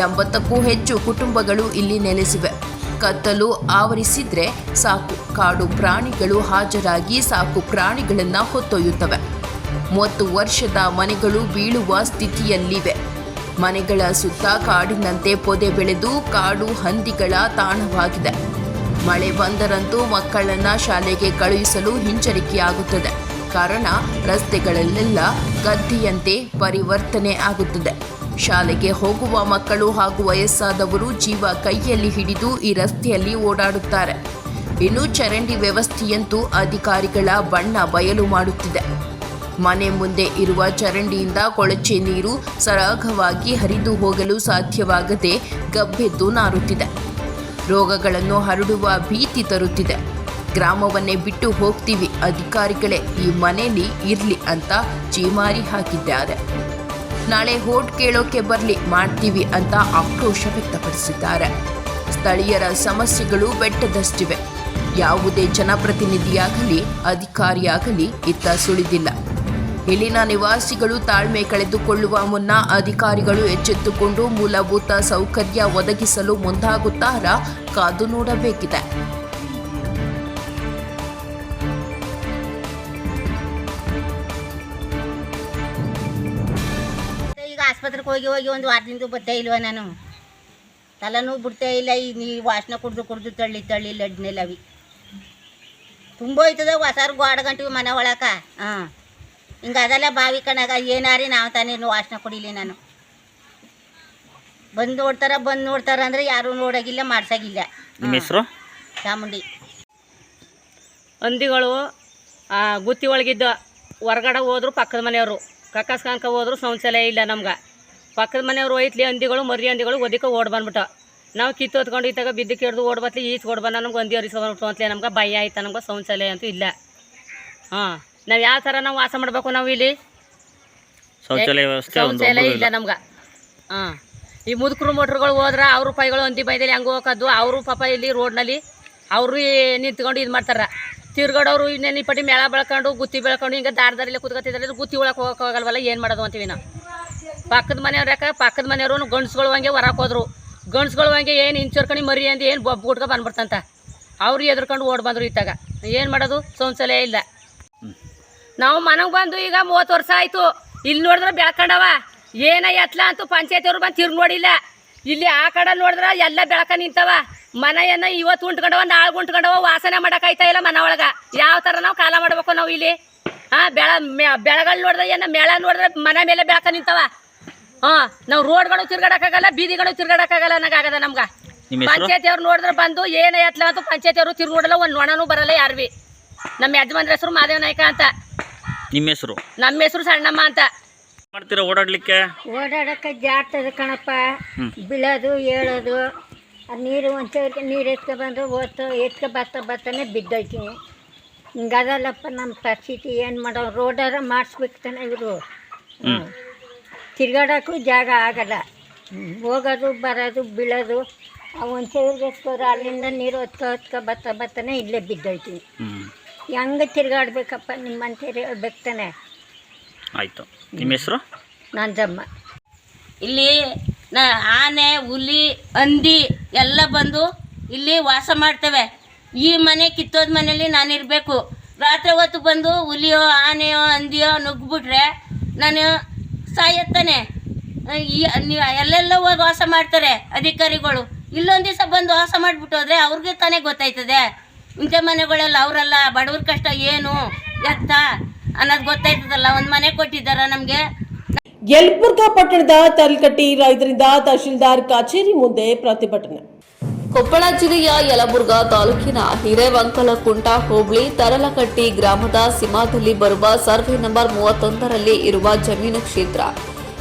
D: 80ಕ್ಕೂ ಹೆಚ್ಚು ಕುಟುಂಬಗಳು ಇಲ್ಲಿ ನೆಲೆಸಿವೆ. ಕತ್ತಲು ಆವರಿಸಿದ್ರೆ ಸಾಕು, ಕಾಡು ಪ್ರಾಣಿಗಳು ಹಾಜರಾಗಿ ಸಾಕು ಪ್ರಾಣಿಗಳನ್ನು ಹೊತ್ತೊಯ್ಯುತ್ತವೆ. 30 ವರ್ಷದ ಮನೆಗಳು ಬೀಳುವ ಸ್ಥಿತಿಯಲ್ಲಿವೆ. ಮನೆಗಳ ಸುತ್ತ ಕಾಡಿನಂತೆ ಪೊದೆ ಬೆಳೆದು ಕಾಡು ಹಂದಿಗಳ ತಾಣವಾಗಿದೆ. ಮಳೆ ಬಂದರಂತೂ ಮಕ್ಕಳನ್ನು ಶಾಲೆಗೆ ಕಳುಹಿಸಲು ಹಿಂಜರಿಕೆಯಾಗುತ್ತದೆ. ಕಾರಣ ರಸ್ತೆಗಳಲ್ಲೆಲ್ಲ ಗದ್ದೆಯಂತೆ ಪರಿವರ್ತನೆ ಆಗುತ್ತದೆ. ಶಾಲೆಗೆ ಹೋಗುವ ಮಕ್ಕಳು ಹಾಗೂ ವಯಸ್ಸಾದವರು ಜೀವ ಕೈಯಲ್ಲಿ ಹಿಡಿದು ಈ ರಸ್ತೆಯಲ್ಲಿ ಓಡಾಡುತ್ತಾರೆ. ಇನ್ನು ಚರಂಡಿ ವ್ಯವಸ್ಥೆಯಂತೂ ಅಧಿಕಾರಿಗಳ ಬಣ್ಣ ಬಯಲು ಮಾಡುತ್ತಿದೆ. ಮನೆ ಮುಂದೆ ಇರುವ ಚರಂಡಿಯಿಂದ ಕೊಳಚೆ ನೀರು ಸರಾಗವಾಗಿ ಹರಿದು ಹೋಗಲು ಸಾಧ್ಯವಾಗದೆ ಗಬ್ಬೆದ್ದು ನಾರುತ್ತಿದೆ. ರೋಗಗಳನ್ನು ಹರಡುವ ಭೀತಿ ತರುತ್ತಿದೆ. ಗ್ರಾಮವನ್ನೇ ಬಿಟ್ಟು ಹೋಗ್ತೀವಿ, ಅಧಿಕಾರಿಗಳೇ ಈ ಮನೆಯಲ್ಲಿ ಇರಲಿ ಅಂತ ಚೀಮಾರಿ ಹಾಕಿದ್ದಾರೆ. ನಾಳೆ ಹೋಟ್ ಕೇಳೋಕೆ ಬರಲಿ, ಮಾಡ್ತೀವಿ ಅಂತ ಆಕ್ರೋಶ ವ್ಯಕ್ತಪಡಿಸಿದ್ದಾರೆ. ಸ್ಥಳೀಯರ ಸಮಸ್ಯೆಗಳು ಬೆಟ್ಟದಷ್ಟಿವೆ. ಯಾವುದೇ ಜನಪ್ರತಿನಿಧಿಯಾಗಲಿ ಅಧಿಕಾರಿಯಾಗಲಿ ಇತ್ತ ಸುಳಿದಿಲ್ಲ. ಇಲ್ಲಿನ ನಿವಾಸಿಗಳು ತಾಳ್ಮೆ ಕಳೆದುಕೊಳ್ಳುವ ಮುನ್ನ ಅಧಿಕಾರಿಗಳು ಎಚ್ಚೆತ್ತುಕೊಂಡು ಮೂಲಭೂತ ಸೌಕರ್ಯ ಒದಗಿಸಲು ಮುಂದಾಗುತ್ತಾರಾ ಕಾದು ನೋಡಬೇಕಿದೆ.
J: ಈಗ ಆಸ್ಪತ್ರೆಗೆ ಹೋಗಿ ಹೋಗಿ ಒಂದು ವಾರದಿಂದ ಬರ್ತೇ ಇಲ್ವ, ನಾನು ತಲೆನೂ ಬಿಡ್ತೇ ಇಲ್ಲ. ಈ ನೀರು ವಾಸನೆ ಕುಡ್ದು ತಳ್ಳಿ ಲಡ್ನೆಲ್ಲವಿ ತುಂಬ ಹೋಯ್ತದ. ಹೊಸಾರು ಗೋಡ ಗಂಟಿವಿ ಮನೆ ಒಳಕ. ಹಾಂ, ಹಿಂಗೆ ಅದೆಲ್ಲ ಬಾವಿ ಕಣಾಗ ಏನಾರಿ ನಾವು ತಾನೇ ವಾಸನೆ ಕುಡಿಲಿ. ನಾನು ಬಂದು ನೋಡ್ತಾರ ಅಂದರೆ ಯಾರೂ ನೋಡೋಗಿಲ್ಲ, ಮಾಡ್ಸೋಗಿಲ್ಲ.
K: ನಿಮ್ಮ ಹೆಸರು?
J: ಚಾಮುಂಡಿ.
L: ಹಂದಿಗಳು ಗುತ್ತಿ ಒಳಗಿದ್ದ ಹೊರಗಡೆ ಹೋದ್ರು ಪಕ್ಕದ ಮನೆಯವರು ಕಕ್ಕಸ್ಕಂಕ ಹೋದ್ರು ಶೌಚಾಲಯ ಇಲ್ಲ. ನಮ್ಗೆ ಪಕ್ಕದ ಮನೆಯವರು ಹೋಯ್ತ್ಲಿ ಹಂದಿಗಳು, ಮರಿ ಹಂದಿಗಳು ಒದಿಕ ಓಡ್ ಬಂದ್ಬಿಟ್ಟು ನಾವು ಕಿತ್ತು ಹೊತ್ಕೊಂಡು ಇತ್ತಾಗ ಬಿದ್ದು ಕೆಡ್ದು ಓಡ್ಬತ್ಲಿ ಈಚೆ ಓಡ್ಬಂದು ನಮ್ಗೆ ಹಂದಿ ಹರಿಸ್ಕೊಂಡ್ಬಿಟ್ಟು ಅಂತಲೇ ನಮ್ಗೆ ಭಯ ಆಯ್ತು. ನಮ್ಗೆ ಶೌಚಾಲಯ ಅಂತೂ ಇಲ್ಲ. ಹಾಂ, ನಾವು ಯಾವ ಥರ ನಾವು ವಾಸ ಮಾಡಬೇಕು? ನಾವು ಇಲ್ಲಿ ಶೌಚಾಲಯ ಇಲ್ಲ ನಮ್ಗೆ. ಹಾಂ, ಈ ಮುದುಕರು ಮೋಟ್ರುಗಳು ಹೋದ್ರೆ ಅವ್ರ ಪೈಗಳು ಹಂದಿ ಬೈದಲ್ಲಿ ಹಂಗೆ ಹೋಗೋದು. ಅವರು ಪಾಪ ಇಲ್ಲಿ ರೋಡ್ನಲ್ಲಿ ಅವರು ನಿಂತ್ಕೊಂಡು ಇದು ಮಾಡ್ತಾರೆ. ತಿರ್ಗಡೋರು ಇನ್ನೇನು ಪಟ್ಟಿ ಮೇಳ ಬೆಳ್ಕೊಂಡು ಗುತ್ತಿ ಬೆಳ್ಕೊಂಡು ಹಿಂಗೆ ದಾರದಲ್ಲಿ ಕೂತ್ಕೊತಿದ್ರೆ ಗುತ್ತಿ ಒಳಗೆ ಹೋಗೋಕೆ ಹೋಗಲ್ವಲ್ಲ, ಏನು ಮಾಡೋದು ಅಂತೀವಿ ನಾವು. ಪಕ್ಕದ ಮನೆಯವ್ರು ಯಾಕೆ ಪಕ್ಕದ ಮನೆಯವರು ಗಂಡ್ಸ್ಗಳು ಹಂಗೆ ಹೊರಕ್ಕೆ ಹೋದ್ರು. ಗಂಡ್ಸ್ಗಳು ಹಂಗೆ ಏನು ಹಿಂಚರ್ಕೊಂಡು ಮರಿ ಅಂದು ಏನು ಬೊಬ್ಬು ಗುಟ್ಕೊ ಬಂದ್ಬಿಡ್ತಂತ ಅವ್ರು ಎದ್ರಕೊಂಡು ಓಡ್ ಬಂದರು. ಇತ್ತಾಗ ಏನು ಮಾಡೋದು? ಶೌಚಾಲಯ ಇಲ್ಲ. ನಾವು ಮನೆಗೆ ಬಂದು ಈಗ 30 ವರ್ಷ ಆಯಿತು. ಇಲ್ಲಿ ನೋಡಿದ್ರೆ ಬೆಳ್ಕೊಂಡವ ಏನ ಎತ್ಲ ಅಂತೂ ಪಂಚಾಯತಿಯವ್ರು ಬಂದು ತಿರ್ಗಿ ನೋಡಿಲ್ಲ. ಇಲ್ಲಿ ಆ ಕಡೆ ನೋಡಿದ್ರೆ ಎಲ್ಲ ಬೆಳಕ ನಿಂತವ. ಮನೆಯನ್ನು ಇವತ್ತು ಉಂಟ್ಕೊಂಡವ, ನಾಳೆ ಉಂಟ್ಕೊಂಡವ, ವಾಸನೆ ಮಾಡೋಕ್ಕಾಯ್ತಾ ಇಲ್ಲ ಮನೆ ಒಳಗೆ. ಯಾವ ಥರ ನಾವು ಕಾಲ ಮಾಡಬೇಕು ನಾವು ಇಲ್ಲಿ? ಹಾಂ, ಬೆಳಗಳು ನೋಡಿದ್ರೆ ಏನು ಮೇಳ ನೋಡಿದ್ರೆ ಮನೆ ಮೇಲೆ ಬೆಳಕ ನಿಂತವ. ಹಾಂ, ನಾವು ರೋಡ್ಗಳು ತಿರ್ಗಾಡಕ್ಕಾಗಲ್ಲ, ಬೀದಿಗಳು ತಿರ್ಗಾಡಕ್ಕಾಗಲ್ಲ ಅನ್ನೋಕ್ಕಾಗದ ನಮ್ಗೆ. ಪಂಚಾಯತಿಯವ್ರು ನೋಡಿದ್ರೆ ಬಂದು ಏನ ಎತ್ಲ ಅಂತೂ ಪಂಚಾಯತಿಯವರು ತಿರ್ಗಿ ನೋಡಲ್ಲ, ಒಂದು ನೊಣನೂ ಬರಲ್ಲ ಯಾರು ಭೀ. ನಮ್ಮ ಯಜಮಾನ್ರ ಹೆಸರು ಮಾದೇವ ನಾಯ್ಕ ಅಂತ.
K: ನಿಮ್ಮ ಹೆಸರು?
L: ನಮ್ಮ ಹೆಸರು ಸಣ್ಣಮ್ಮ ಅಂತ.
K: ಮಾಡ್ತೀರಾ
J: ಓಡಾಡಕ್ಕೆ ಜಾಡ್ತದೆ ಕಣಪ್ಪ. ಬೀಳೋದು ಹೇಳೋದು, ನೀರು ಒಂಚೂರಿಗೆ ನೀರು ಎತ್ಕೊ ಬಂದು ಬರ್ತಾನೆ ಬಿದ್ದೋಯ್ತೀನಿ. ಹಿಂಗದಲ್ಲಪ್ಪ ನಮ್ಮ ಪರಿಸ್ಥಿತಿ. ಏನು ಮಾಡೋ? ರೋಡಾರ ಮಾಡಿಸ್ಬೇಕು ತಾನೆ ಇವರು. ತಿರ್ಗಾಡೋಕ್ಕೂ ಜಾಗ ಆಗಲ್ಲ. ಹೋಗೋದು ಬರೋದು ಬೀಳೋದು. ಒಂಚೂರಿಗೆ ಎತ್ಕೋದ್ರೆ ಅಲ್ಲಿಂದ ನೀರು ಹೊತ್ಕೊ ಬರ್ತಾನೆ ಇಲ್ಲೇ ಬಿದ್ದೋಯ್ತೀನಿ. ಹೆಂಗೆ ತಿರ್ಗಾಡ್ಬೇಕಪ್ಪ ನಿಮ್ಮಂತೇಳಿ ಹೇಳ್ಬೇಕು ತಾನೆ.
K: ಆಯಿತು. ನಿಮ್ಮ ಹೆಸರು?
J: ನಂಜಮ್ಮ.
M: ಇಲ್ಲಿ ಆನೆ, ಹುಲಿ, ಹಂದಿ ಎಲ್ಲ ಬಂದು ಇಲ್ಲಿ ವಾಸ ಮಾಡ್ತವೆ. ಈ ಮನೆ ಕಿತ್ತೋದ ಮನೇಲಿ ನಾನಿರಬೇಕು. ರಾತ್ರಿ ಹೊತ್ತು ಬಂದು ಹುಲಿಯೋ ಆನೆಯೋ ಹಂದಿಯೋ ನುಗ್ಗಿಬಿಟ್ರೆ ನಾನು ಸಾಯತ್ತಾನೆ. ಎಲ್ಲೆಲ್ಲ ಹೋಗಿ ವಾಸ ಮಾಡ್ತಾರೆ ಅಧಿಕಾರಿಗಳು. ಇಲ್ಲೊಂದು ದಿವಸ ಬಂದು ವಾಸ ಮಾಡಿಬಿಟ್ಟು ಹೋದರೆ ಅವ್ರಿಗೆ ತಾನೇ ಗೊತ್ತಾಯ್ತದೆ. ಇಂಥ ಮನೆಗಳೆಲ್ಲ ಅವರೆಲ್ಲ ಬಡವ್ರ ಕಷ್ಟ ಏನು ಎತ್ತ ಅನ್ನೋದು ಗೊತ್ತಾಯ್ತದಲ್ಲ. ಒಂದು ಮನೆ ಕೊಟ್ಟಿದ್ದಾರ ನಮಗೆ.
A: ಯಲಬುರ್ಗಾ ಪಟ್ಟಣದ ತಲ್ಕಟ್ಟಿ ರೈತರಿಂದ ತಹಶೀಲ್ದಾರ್ ಕಚೇರಿ ಮುಂದೆ ಪ್ರತಿಭಟನೆ.
B: ಕೊಪ್ಪಳ ಜಿಲ್ಲೆಯ ಯಲಬುರ್ಗಾ ತಾಲೂಕಿನ ಹಿರೇವಂಕಲಕುಂಟ ಹೋಬಳಿ ತರಲಕಟ್ಟಿ ಗ್ರಾಮದ ಸೀಮಾದಲ್ಲಿ ಬರುವ ಸರ್ವೆ ನಂಬರ್ 31ರಲ್ಲಿ ಇರುವ ಜಮೀನು ಕ್ಷೇತ್ರ.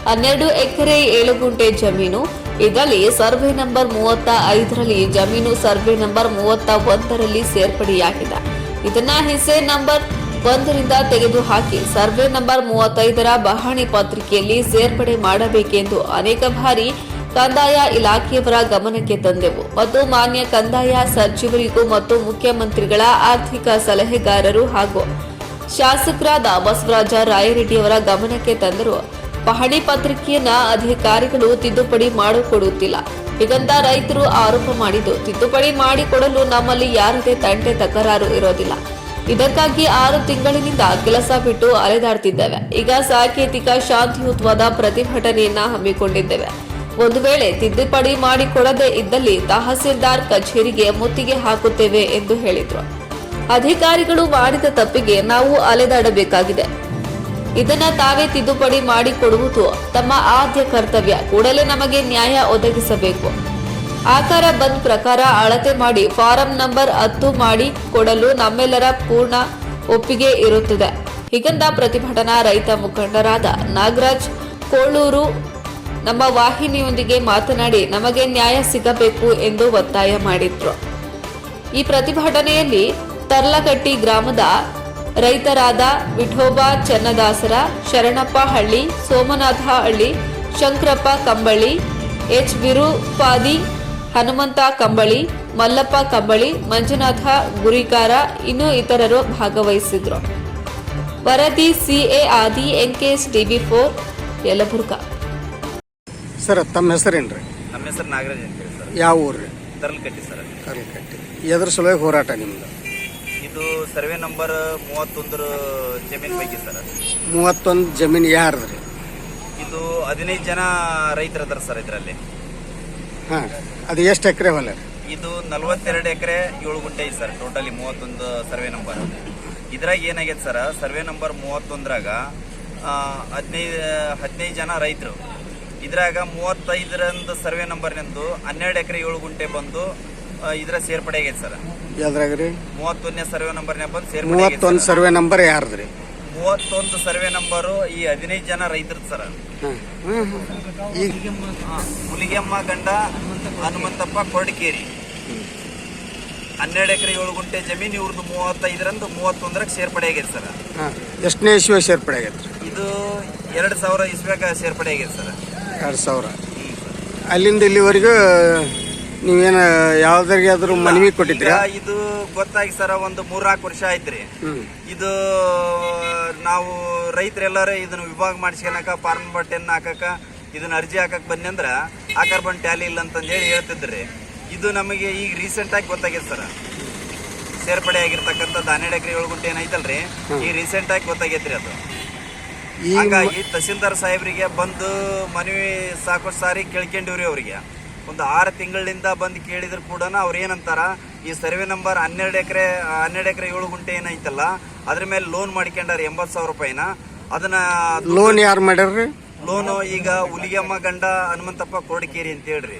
B: 12 ಎಕರೆ 7 ಗುಂಟೆ ಜಮೀನು. ಇದರಲ್ಲಿ ಸರ್ವೆ ನಂಬರ್ 35ರಲ್ಲಿ ಜಮೀನು ಸರ್ವೆ ನಂಬರ್ 31ರಲ್ಲಿ ಸೇರ್ಪಡೆಯಾಗಿದೆ. ಇದನ್ನ ಹಿಸ್ಸೆ ನಂಬರ್ 1ರಿಂದ ತೆಗೆದುಹಾಕಿ ಸರ್ವೆ ನಂಬರ್ 35ರ ಬಹಾಣಿ ಪತ್ರಿಕೆಯಲ್ಲಿ ಸೇರ್ಪಡೆ ಮಾಡಬೇಕೆಂದು ಅನೇಕ ಬಾರಿ ಕಂದಾಯ ಇಲಾಖೆಯವರ ಗಮನಕ್ಕೆ ತಂದೆವು ಮತ್ತು ಮಾನ್ಯ ಕಂದಾಯ ಸಚಿವರಿಗೂ ಮತ್ತು ಮುಖ್ಯಮಂತ್ರಿಗಳ ಆರ್ಥಿಕ ಸಲಹೆಗಾರರು ಹಾಗೂ ಶಾಸಕರಾದ ಬಸವರಾಜ ರಾಯರೆಡ್ಡಿಯವರ ಗಮನಕ್ಕೆ ತಂದರು. ಪಹಣಿ ಪತ್ರಿಕೆಯನ್ನ ಅಧಿಕಾರಿಗಳು ತಿದ್ದುಪಡಿ ಮಾಡಿಕೊಡುತ್ತಿಲ್ಲ. ಹೀಗಂತ ರೈತರು ಆರೋಪ ಮಾಡಿದ್ದು, ತಿದ್ದುಪಡಿ ಮಾಡಿಕೊಡಲು ನಮ್ಮಲ್ಲಿ ಯಾರದೇ ತಂಟೆ ತಕರಾರು ಇರೋದಿಲ್ಲ. ಇದಕ್ಕಾಗಿ 6 ತಿಂಗಳಿನಿಂದ ಕೆಲಸ ಬಿಟ್ಟು ಅಲೆದಾಡ್ತಿದ್ದೇವೆ. ಈಗ ಸಾಂಕೇತಿಕ ಶಾಂತಿಯುತವಾದ ಪ್ರತಿಭಟನೆಯನ್ನ ಹಮ್ಮಿಕೊಂಡಿದ್ದೇವೆ. ಒಂದು ವೇಳೆ ತಿದ್ದುಪಡಿ ಮಾಡಿಕೊಡದೇ ಇದ್ದಲ್ಲಿ ತಹಸೀಲ್ದಾರ್ ಕಚೇರಿಗೆ ಮುತ್ತಿಗೆ ಹಾಕುತ್ತೇವೆ ಎಂದು ಹೇಳಿದರು. ಅಧಿಕಾರಿಗಳು ಮಾಡಿದ ತಪ್ಪಿಗೆ ನಾವು ಅಲೆದಾಡಬೇಕಾಗಿದೆ. ಇದನ್ನ ತಾವೇ ತಿದ್ದುಪಡಿ ಮಾಡಿಕೊಡುವುದು ತಮ್ಮ ಆದ್ಯ ಕರ್ತವ್ಯ. ಕೂಡಲೇ ನಮಗೆ ನ್ಯಾಯ ಒದಗಿಸಬೇಕು. ಆಕಾರ ಬಂದ್ ಪ್ರಕಾರ ಅಳತೆ ಮಾಡಿ ಫಾರಂ ನಂಬರ್ 10 ಮಾಡಿ ಕೊಡಲು ನಮ್ಮೆಲ್ಲರ ಪೂರ್ಣ ಒಪ್ಪಿಗೆ ಇರುತ್ತದೆ. ಹೀಗಂತ ಪ್ರತಿಭಟನಾ ರೈತ ಮುಖಂಡರಾದ ನಾಗರಾಜ್ ಕೋಳೂರು ನಮ್ಮ ವಾಹಿನಿಯೊಂದಿಗೆ ಮಾತನಾಡಿ ನಮಗೆ ನ್ಯಾಯ ಸಿಗಬೇಕು ಎಂದು ಒತ್ತಾಯ ಮಾಡಿದ್ರು. ಈ ಪ್ರತಿಭಟನೆಯಲ್ಲಿ ತರ್ಲಗಟ್ಟಿ ಗ್ರಾಮದ ರೈತರಾದ ವಿಠೋಬಾ ಚನ್ನದಾಸರ, ಶರಣಪ್ಪ ಹಳ್ಳಿ, ಸೋಮನಾಥ ಹಳ್ಳಿ, ಶಂಕರಪ್ಪ ಕಂಬಳಿ, ಎಚ್ ವಿರುಪಾದಿ, ಹನುಮಂತ ಕಂಬಳಿ, ಮಲ್ಲಪ್ಪ ಕಂಬಳಿ, ಮಂಜುನಾಥ ಗುರಿಕಾರ ಇನ್ನೂ ಇತರರು ಭಾಗವಹಿಸಿದ್ರು. ವರದಿ ಸಿಎ ಆದಿ, ಎನ್ಕೆಎಸ್ ಟಿವಿ4 ಯಲಬುರ್ಗಾ.
N: ಸರ್ ತಮ್ಮ ಹೆಸರೇನ್ರಿ?
F: ನಮ್ಮ ಹೆಸರು ನಾಗರಾಜ್ ಅಂತ ಹೇಳಿ ಸರ್.
N: ಯಾವ ಊರ್ರಿ?
F: ತರ್ಲಕಟ್ಟಿ ಸರ್.
N: ಕರ್ಲಕಟ್ಟಿ. ಎದ್ರ ಸಲುವಾಗಿ ಹೋರಾಟ ನಿಮ್ದು?
F: ಇದು ಸರ್ವೆ ನಂಬರ್ 31 ಜಮೀನ್ ಬಗ್ಗೆ ಸರ್.
N: 31 ಜಮೀನು ಯಾರ್ದ್ರಿ?
F: ಇದು 15 ಜನ ರೈತರು ಅದಾರ ಸರ್ ಇದರಲ್ಲಿ.
N: ಹಾಂ, ಅದು ಎಷ್ಟು ಎಕರೆ ಹೊಲ?
F: ಇದು 42 ಎಕರೆ 7 ಗುಂಟೆ ಐತಿ ಸರ್. Totally 31 survey number. ಇದ್ರಾಗ ಏನಾಗೈತೆ ಸರ್, ಸರ್ವೆ ನಂಬರ್ 31ರಾಗ 15 ಜನ ರೈತರು. ಇದ್ರಾಗ 35ರಂದು ಸರ್ವೆ ನಂಬರ್ನಿಂದು 12 ಎಕರೆ 7 ಗುಂಟೆ ಬಂದು ಇದ್ರ ಸೇರ್ಪಡೆ ಆಗೈತೆ ಸರ್.
N: ಯಾವ್ದ್ರಾಗ್ರಿ?
F: 31ನೇ ಸರ್ವೆ ನಂಬರ್ನೇ ಬಂದು ಸೇರ್ಪಡೆ.
N: 31 ಸರ್ವೆ ನಂಬರ್ ಯಾರ್ದ್ರಿ?
F: 31 ಸರ್ವೆ ನಂಬರು ಈ 15 ಜನ ರೈತರು ಸರ್. ಹುಲಿಗೆಮ್ಮ ಗಂಡ ಹನುಮಂತಪ್ಪ ಕೊರಟಕೇರಿ. 12 ಎಕರೆ 7 ಗುಂಟೆ ಜಮೀನು ಇವ್ರದ್ದು 35ರಂದು 31ಕ್ಕೆ ಸೇರ್ಪಡೆ ಆಗೈತೆ ಸರ್.
N: ಎಷ್ಟನೇ ಇಸ್ವಿ ಸೇರ್ಪಡೆ ಆಗೈತ್ರಿ?
F: ಇದು 2000 ಇಸ್ವಿಯಾಗ ಸೇರ್ಪಡೆ ಆಗೈತೆ ಸರ್.
N: 2000. ಅಲ್ಲಿಂದ ಇಲ್ಲಿವರೆಗೂ ನೀವೇನು ಯಾವ್ದಾದ್ರು ಮನವಿ ಕೊಟ್ಟಿದ್ರಾ?
F: ಇದು ಗೊತ್ತಾಗಿ ಸರ ಒಂದು 3-4 ವರ್ಷ ಆಯ್ತ್ರಿ. ಇದು ನಾವು ರೈತರೆಲ್ಲರೂ ಇದನ್ನ ವಿಭಾಗ ಮಾಡಿಸ್ಕೊಳಕ ಫಾರ್ಮ್ ಬಟ್ಟೆನ್ನ ಹಾಕಕ ಇದನ್ನ ಅರ್ಜಿ ಹಾಕಕ್ ಬನ್ನಿ ಅಂದ್ರ ಆಕಾರ ಬಂದ್ ಟ್ಯಾಲಿ ಇಲ್ಲ ಅಂತಂದೇಳಿ ಹೇಳ್ತಿದ್ರಿ. ಇದು ನಮಗೆ ಈಗ ರೀಸೆಂಟ್ ಆಗಿ ಗೊತ್ತಾಗೈತೆ ಸರ್. ಸೇರ್ಪಡೆ ಆಗಿರ್ತಕ್ಕಂಥ 12 ಎಕರೆ 7 ಗುಂಟೆ ಏನೈತಲ್ರಿ, ಈಗ ರೀಸೆಂಟ್ ಆಗಿ ಗೊತ್ತಾಗೈತ್ರಿ ಅದು. ಹಾಗಾಗಿ ತಹಸೀಲ್ದಾರ್ ಸಾಹೇಬ್ರಿಗೆ ಬಂದು ಮನವಿ ಸಾಕಷ್ಟು ಸಾರಿ ಕೇಳ್ಕೊಂಡಿವ್ರಿ. ಅವರಿಗೆ ಒಂದು 6 ತಿಂಗಳಿಂದ ಬಂದು ಕೇಳಿದ್ರು ಕೂಡ ಅವ್ರು ಏನಂತಾರ, ಈ ಸರ್ವೆ ನಂಬರ್ 12 ಎಕರೆ 7 ಗುಂಟೆ ಏನೈತಲ್ಲ ಅದ್ರ ಮೇಲೆ ಲೋನ್ ಮಾಡ್ಕೊಂಡಾರ 80,000 ರೂಪಾಯಿನ. ಅದನ್ನ
N: ಲೋನ್ ಯಾರು ಮಾಡ್ಯಾರ್ರಿ?
F: ಲೋನು ಈಗ ಹುಲಿಗೆಮ್ಮ ಗಂಡ ಹನುಮಂತಪ್ಪ ಕೊರಟಕೇರಿ ಅಂತ ಹೇಳ್ರಿ,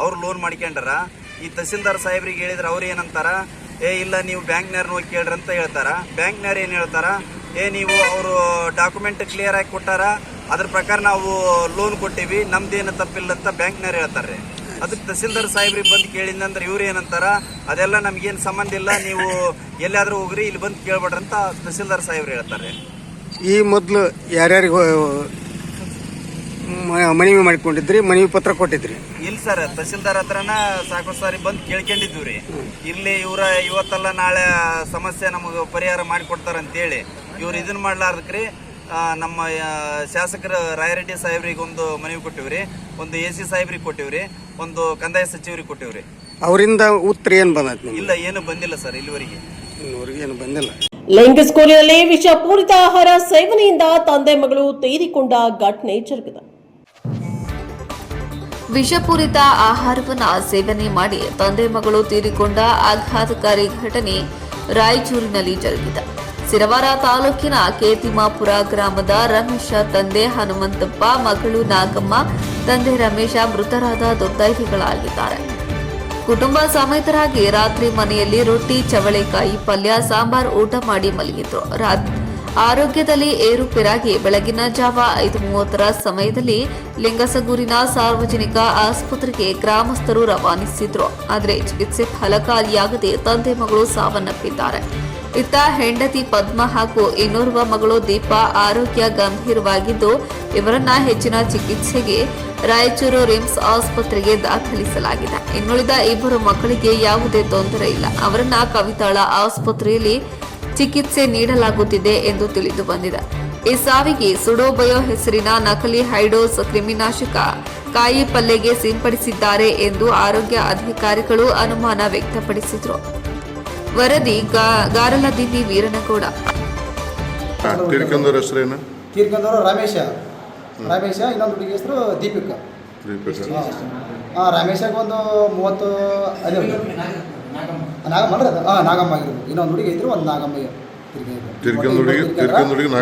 F: ಅವ್ರು ಲೋನ್ ಮಾಡ್ಕೊಂಡಾರ. ಈ ತಹಸೀಲ್ದಾರ್ ಸಾಹೇಬ್ರಿಗೆ ಹೇಳಿದ್ರೆ ಅವ್ರು ಏನಂತಾರ, ಇಲ್ಲ ನೀವು ಬ್ಯಾಂಕ್ನವ್ರನ್ನ ಹೋಗಿ ಕೇಳ್ರಿ ಅಂತ ಹೇಳ್ತಾರ. ಬ್ಯಾಂಕ್ನವ್ರು ಏನು ಹೇಳ್ತಾರ, ನೀವು ಅವರು ಡಾಕ್ಯುಮೆಂಟ್ ಕ್ಲಿಯರ್ ಆಗಿ ಕೊಟ್ಟಾರ, ಅದ್ರ ಪ್ರಕಾರ ನಾವು ಲೋನ್ ಕೊಟ್ಟಿವಿ, ನಮ್ದೇನು ತಪ್ಪಿಲ್ಲ ಅಂತ ಬ್ಯಾಂಕ್ನವ್ರು ಹೇಳ್ತಾರೆ. ಅದಕ್ಕೆ ತಹಸೀಲ್ದಾರ್ ಸಾಹೇಬ್ರಿಗೆ ಬಂದು ಕೇಳಿದಂದ್ರೆ ಇವ್ರು ಏನಂತಾರ, ಅದೆಲ್ಲ ನಮ್ಗೇನು ಸಂಬಂಧ ಇಲ್ಲ, ನೀವು ಎಲ್ಲಾದ್ರೂ ಹೋಗ್ರಿ, ಇಲ್ಲಿ ಬಂದು ಕೇಳ್ಬೇಡ್ರಿ ಅಂತ ತಹಸೀಲ್ದಾರ್ ಸಾಹೇಬ್ರು ಹೇಳ್ತಾರೆ.
N: ಈ ಮೊದಲು ಯಾರ್ಯಾರಿಗೆ ಮನವಿ ಮಾಡಿಕೊಂಡಿದ್ರಿ, ಮನವಿ ಪತ್ರ ಕೊಟ್ಟಿದ್ರಿ?
F: ಇಲ್ಲ ಸರ್, ತಹಸೀಲ್ದಾರ್ ಹತ್ರನ ಸಾಕಷ್ಟು ಸಾರಿ ಬಂದು ಕೇಳ್ಕೊಂಡಿದ್ವಿ ರೀ. ಇರ್ಲಿ ಇವತ್ತಲ್ಲ ನಾಳೆ ಸಮಸ್ಯೆ ನಮಗೆ ಪರಿಹಾರ ಮಾಡಿಕೊಡ್ತಾರ ಅಂತೇಳಿ ಇವ್ರು ಇದನ್ನ ಮಾಡ್ಲಾರ್ದಕ್ರಿ ನಮ್ಮ ಶಾಸಕರ ರಾಯರೆಡ್ಡಿ ಸಾಹೇಬ್ರಿಗೆ ಒಂದು ಮನವಿ ಕೊಟ್ಟಿವ್ರಿ, ಒಂದು AC ಸಾಹೇಬ್ರಿಗೆ ಕೊಟ್ಟಿವ್ರಿ, ಒಂದು ಕಂದಾಯ ಸಚಿವರಿಗೆ ಕೊಟ್ಟಿವ್ರಿ.
N: ಅವರಿಂದ ಉತ್ತರ ಏನು ಬಂದೈತಿ?
F: ಇಲ್ಲ, ಏನು ಬಂದಿಲ್ಲ ಸರ್ ಇಲ್ಲಿವರೆಗೆ.
N: ಏನು ಬಂದಿಲ್ಲ.
A: ಲೈಂಗಿಕ ಸ್ಕೂಲಿನಲ್ಲಿ ವಿಷಪೂರಿತ ಆಹಾರ ಸೇವನೆಯಿಂದ ತಂದೆ ಮಗಳು ತೀರಿಕೊಂಡ ಘಟನೆ ಜರುಗಿದೆ.
B: ವಿಷಪೂರಿತ ಆಹಾರವನ್ನು ಸೇವನೆ ಮಾಡಿ ತಂದೆ ಮಗಳು ತೀರಿಕೊಂಡ ಆಘಾತಕಾರಿ ಘಟನೆ ರಾಯಚೂರಿನಲ್ಲಿ ಜರುಗಿದೆ. ಸಿರವಾರ ತಾಲೂಕಿನ ಕೇತಿಮಾಪುರ ಗ್ರಾಮದ ರಮೇಶ ತಂದೆ ಹನುಮಂತಪ್ಪ, ಮಗಳು ನಾಗಮ್ಮ, ತಂದೆ ರಮೇಶ ಮೃತರಾದ ದುರ್ದೈವಿಗಳಾಗಿದ್ದಾರೆ. ಕುಟುಂಬ ಸಮೇತರಾಗಿ ರಾತ್ರಿ ಮನೆಯಲ್ಲಿ ರೊಟ್ಟಿ, ಚವಳೆಕಾಯಿ ಪಲ್ಯ, ಸಾಂಬಾರ್ ಊಟ ಮಾಡಿ ಮಲಗಿದ್ರು. ಆರೋಗ್ಯದಲ್ಲಿ ಏರುಪೇರಾಗಿ ಬೆಳಗಿನ ಜಾವ 5:30 ಸಮಯದಲ್ಲಿ ಲಿಂಗಸಗೂರಿನ ಸಾರ್ವಜನಿಕ ಆಸ್ಪತ್ರೆಗೆ ಗ್ರಾಮಸ್ಥರು ರವಾನಿಸಿದ್ರು. ಆದರೆ ಚಿಕಿತ್ಸೆ ಫಲಕಾರಿಯಾಗದೆ ತಂದೆ ಮಗಳು ಸಾವನ್ನಪ್ಪಿದ್ದಾರೆ. ಇತ್ತ ಹೆಂಡತಿ ಪದ್ಮ ಹಾಗೂ ಇನ್ನೋರ್ವ ಮಗಳು ದೀಪಾ ಆರೋಗ್ಯ ಗಂಭೀರವಾಗಿದ್ದು ಇವರನ್ನ ಹೆಚ್ಚಿನ ಚಿಕಿತ್ಸೆಗೆ ರಾಯಚೂರು ರಿಮ್ಸ್ ಆಸ್ಪತ್ರೆಗೆ ದಾಖಲಿಸಲಾಗಿದೆ. ಇನ್ನುಳಿದ ಇಬ್ಬರು ಮಕ್ಕಳಿಗೆ ಯಾವುದೇ ತೊಂದರೆ ಇಲ್ಲ. ಅವರನ್ನ ಕವಿತಾಳ ಆಸ್ಪತ್ರೆಯಲ್ಲಿ ಚಿಕಿತ್ಸೆ ನೀಡಲಾಗುತ್ತಿದೆ ಎಂದು ತಿಳಿದು ಬಂದಿದೆ. ಈ ಸಾವಿಗೆ ಸುಡೋಬಯೋ ಹೆಸರಿನ ನಕಲಿ ಹೈಡೋಸ್ ಕ್ರಿಮಿನಾಶಕ ಕಾಯಿ ಪಲ್ಲೆಗೆ ಸಿಂಪಡಿಸಿದ್ದಾರೆ ಎಂದು ಆರೋಗ್ಯ ಅಧಿಕಾರಿಗಳು ಅನುಮಾನ ವ್ಯಕ್ತಪಡಿಸಿದರು. ವರದಿ ಗಾರಲದಿನ್ನಿ ವೀರನಗೌಡ.
E: ತೀರ್ಕೊಂಡವ್ರ ಹೆಸರೇನು?
O: ತೀರ್ಕೊಂಡವರು ರಮೇಶ, ಇನ್ನೊಂದು ಹುಡುಗಿ ಹೆಸರು ದೀಪಿಕಾ. ರಮೇಶಾಗ ಒಂದು 30 ನಾಗಮ್ಮ ಆಗಿರ್ಬೇಕು. ಇನ್ನೊಂದು ಹುಡುಗಿ ಐತ್ರಿ, ಒಂದು ನಾಗಮ್ಮ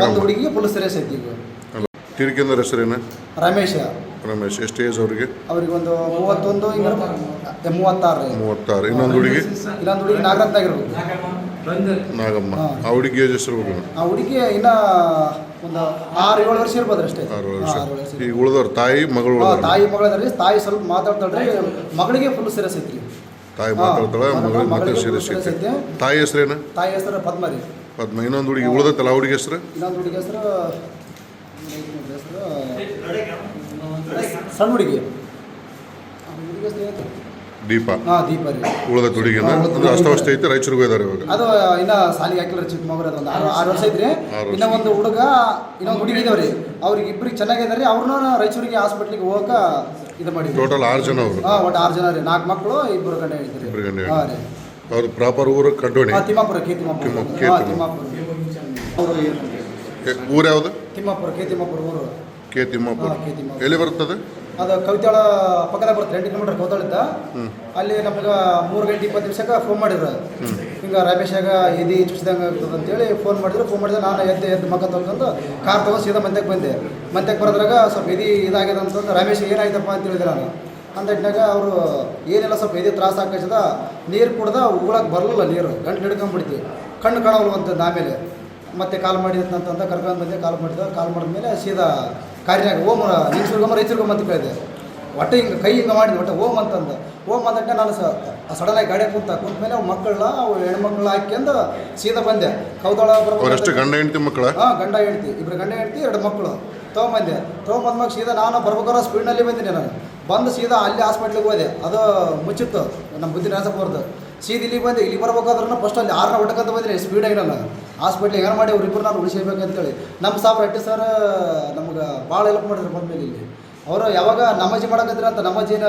O: ಒಂದು ಹುಡುಗಿಗೆ ಫುಲ್ ಸೀರಿಯಸ್ ಐತಿ. ಈಗ
E: ತೀರ್ಕೊಂಡವ್ರ ಹೆಸರೇನು?
O: ರಮೇಶ.
E: ಎಷ್ಟು ಏಜ್ ಅವ್ರಿಗೆ?
O: ಅವ್ರಿಗೆ ಒಂದು 31 36.
E: ಇನ್ನೊಂದು ಹುಡುಗಿ
O: ನಾಗರತ್ನ ಆಗಿರ್ಬೇಕು.
E: ನಾಗಮ್ಮ. ಆ ಹುಡುಗಿ ಏಜ್ ಹೆಸರು?
O: ಆ ಹುಡುಗಿ ಇನ್ನ ಒಂದು 6-7 ವರ್ಷ ಇರ್ಬೋದು ಅಷ್ಟೇ.
E: 6 ವರ್ಷ. ಈಗ ಉಳಿದವ್ರು ತಾಯಿ ಮಗಳು?
O: ತಾಯಿ ಮಗಳದ್ರಿ. ತಾಯಿ ಸ್ವಲ್ಪ ಮಾತಾಡ್ತಾಳ್ರಿ, ಮಗಳಿಗೆ ಫುಲ್ ಸೀರಿಯಸ್ ಐತ್ರಿ.
E: ತಾಯಿ ಮಾತಾಡ್ತಾಳೆ, ಮಗಳಿಗೆ ಸೀರಿಯಸ್ ಐತಿ. ತಾಯಿ ಹೆಸರೇನು?
O: ತಾಯಿ ಹೆಸರು ಪದ್ಮ ರೀ.
E: ಪದ್ಮ. ಇನ್ನೊಂದು ಹುಡುಗಿ ಉಳಿದತ್ತಲ್ಲ, ಆ ಹುಡುಗಿ ಹೆಸರು?
O: ಇನ್ನೊಂದು ಹುಡುಗಿ ಹೆಸರು ಸಣ್ಣ ಹುಡುಗಿ
E: ದೀಪಾ.
O: ದೀಪಾ ರೀ.
E: ಉಳಿದ ಹುಡುಗಿನ ಅಷ್ಟವಸ್ಥ ಐತೆ, ರಾಯಚೂರಿಗೆ ಹೋಗಿದ್ದಾರೆ ಇವಾಗ.
O: ಅದು ಇನ್ನ ಸಾಲಿಗೆ ಹಾಕಿಲ್ಲ, ಚಿಕ್ಕ ಮಗು. ಅದು ಒಂದು 6 ವರ್ಷ ಐತ್ರಿ. ಇನ್ನ ಒಂದು ಹುಡುಗ, ಇನ್ನೊಂದು ಹುಡುಗಿ ಇದಾವ್ರಿ. ಅವ್ರಿಗೆ ಇಬ್ಬರಿಗೆ ಚೆನ್ನಾಗಿದ್ದಾರೆ. ಅವ್ರನ್ನ ರಾಯಚೂರಿಗೆ ಹಾಸ್ಪಿಟ್ಲಿಗೆ ಹೋಗಕ್ಕೆ ಇದು ಮಾಡಿ.
E: ಟೋಟಲ್ 6 ಜನ ಅವರು?
O: ಒಟ್ಟು 6 ಜನ ರೀ. 4 ಮಕ್ಕಳು, 2 ಗಂಡ ಹೇಳ್ತಾರೆ.
E: ಅವ್ರ ಪ್ರಾಪರ್ ಊರು ಕಡ್ಡೋಣಿ?
O: ತಿಮ್ಮಾಪುರ. ತಿಮ್ಮಾಪುರ
E: ಊರು ಯಾವುದು?
O: ತಿಮ್ಮಾಪುರ. ತಿಮ್ಮಾಪುರ ಊರು.
E: ತಿಮ್ಮಾಪುರ. ಎಲ್ಲಿ ಬರ್ತದೆ
O: ಅದು? ಕವಿತಾಳ ಪಕ್ಕದಾಗ ಬರುತ್ತೆ. 2 ಕಿಲೋಮೀಟರ್ ಕವಿತಾಳಿದ್ದ. ಅಲ್ಲಿ ನಮ್ಗೆ 3 ಗಂಟೆ 20 ನಿಮಿಷಕ್ಕೆ ಫೋನ್ ಮಾಡಿದ್ರು. ಹಿಂಗೆ ರಮೇಶಾಗ ಎದಿ ಚುಚ್ಚಿದಂಗೆ ಆಗ್ತದೆ ಅಂತೇಳಿ ಫೋನ್ ಮಾಡಿದ್ರೆ ನಾನು ಎದ್ದು ಮಕ್ಕ ತೊಳ್ಕೊಂಡು ಕಾರ್ ತೊಗೊಂಡು ಸೀದಾ ಮಂತ್ಯಕ್ಕೆ ಬಂದೆ. ಮಂತ್ಯಕ್ಕೆ ಬರೋದ್ರಾಗ ಸ್ವಲ್ಪ ಎದಿ ಇದಾಗಿದೆ ಅಂತಂದು ರಮೇಶ್ ಏನಾಯ್ತಪ್ಪ ಅಂತ ಹೇಳಿದೆ ನಾನು. ಅಂದಿಟ್ಟಾಗ ಅವರು ಏನೆಲ್ಲ ಸ್ವಲ್ಪ ಎದೆ ತ್ರಾಸ ಆಗ್ತದ, ನೀರು ಕುಡ್ದ ಉಗುಳಕ್ಕೆ ಬರಲಿಲ್ಲ. ನೀರು ಗಂಟು ಹಿಡ್ಕೊಂಡ್ಬಿಡ್ತಿ, ಕಣ್ಣು ಕಾಣವಲ್ವ ಅಂತಂದು. ಆಮೇಲೆ ಮತ್ತೆ ಕಾಲ್ ಮಾಡಿದಂತಂದ ಕರ್ಕೊಂಡು ಬಂದೆ. ಕಾಲ್ ಮಾಡಿದ್ಮೇಲೆ ಸೀದಾ ಕಾರ್ಯಾಗ ಓಮ್ ರೈಚೂರ್ಗೊಮ್ಮ ಅಂತ ಕೇಳಿದೆ. ಒಟ್ಟು ಹಿಂಗೆ ಕೈ ಹಿಂಗೆ ಮಾಡಿದ್ವಿ. ಒಟ್ಟು ಓಮ್ ಅಂತಂದು. ಓಮ್ ಅಂದಟ್ಟೆ ನಾನು ಸಡನ್ನಾಗಿ ಗಾಡಿ ಕುಂತ ಮೇಲೆ ಅವು ಮಕ್ಕಳನ್ನ, ಅವು ಹೆಣ್ಮಕ್ಳು ಹಾಕ್ಯಂದು ಸೀದಾ ಬಂದೆ. ಕೌತಾಳ
E: ಬರ್ಬೇಕು. ಗಂಡ ಹೆಂಡತಿ ಮಕ್ಕಳ?
O: ಗಂಡ ಹೆಂಡತಿ, 2 ಗಂಡ ಹೆಂಡತಿ, 2 ಮಕ್ಕಳು ತೊಗೊಂಬಂದ್ಮಾಗ ಸೀದಾ ನಾನು ಬರ್ಬೇಕಾದ್ರೆ ಸ್ಪೀಡ್ನಲ್ಲಿ ಬಂದಿನಿ. ನಾನು ಬಂದು ಸೀದಾ ಅಲ್ಲಿ ಹಾಸ್ಪಿಟ್ಲಿಗೆ ಹೋದೆ. ಅದು ಮುಚ್ಚಿತ್ತು, ನಮ್ಮ ಬುದ್ಧಿ ನಾಸಪ್ಪವ್ರದ್ದು. ಸೀದಾ ಇಲ್ಲಿ ಬಂದೆ. ಇಲ್ಲಿ ಬರ್ಬೇಕಾದ್ರೂ ಫಸ್ಟ್ ಅಲ್ಲಿ 6ನ ಹೊಟ್ಟಕಂತ ಬಂದಿನಿ ಸ್ಪೀಡಾಗಿ. ನಾನು ಹಾಸ್ಪಿಟ್ಲಿಗೆ ಏನು ಮಾಡಿ ಅವ್ರಿಬ್ಬರು ನಾನು ಉಳಿಸಬೇಕಂತೇಳಿ ನಮ್ಮ ಸಾಬ್ರು ಅಟ್ಟಿ ಸರ್ ನಮ್ಗೆ ಭಾಳ ಹೆಲ್ಪ್ ಮಾಡಿದ್ರು. ಬಂದಮೇಲೆ ಇಲ್ಲಿ ಅವರು ಯಾವಾಗ ನಮಾಜಿ ಮಾಡಕತ್ತಿರ ಅಂತ, ನಮಾಜಿನ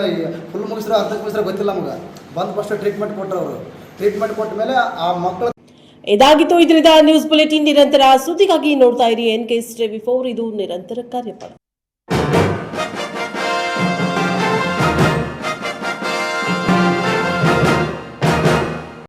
O: ಫುಲ್ ಮುಗಿಸ್ರೆ ಅರ್ಧಕ್ಕೆ ಮುಗಿಸ್ರೆ ಗೊತ್ತಿಲ್ಲ ನಮ್ಗೆ. ಬಂದು ಫಸ್ಟ್ ಟ್ರೀಟ್ಮೆಂಟ್ ಕೊಟ್ಟರು ಅವರು. ಟ್ರೀಟ್ಮೆಂಟ್ ಕೊಟ್ಟ ಮೇಲೆ ಆ ಮಕ್ಕಳು.
A: ಇದಾಗಿತ್ತು ಇದರಿಂದ ನ್ಯೂಸ್ ಬುಲೆಟಿನ್. ನಿರಂತರ ಸುದ್ದಿಗಾಗಿ ನೋಡ್ತಾ ಇರಿ NK TV4. ಇದು ನಿರಂತರ ಕಾರ್ಯಕ್ರಮ.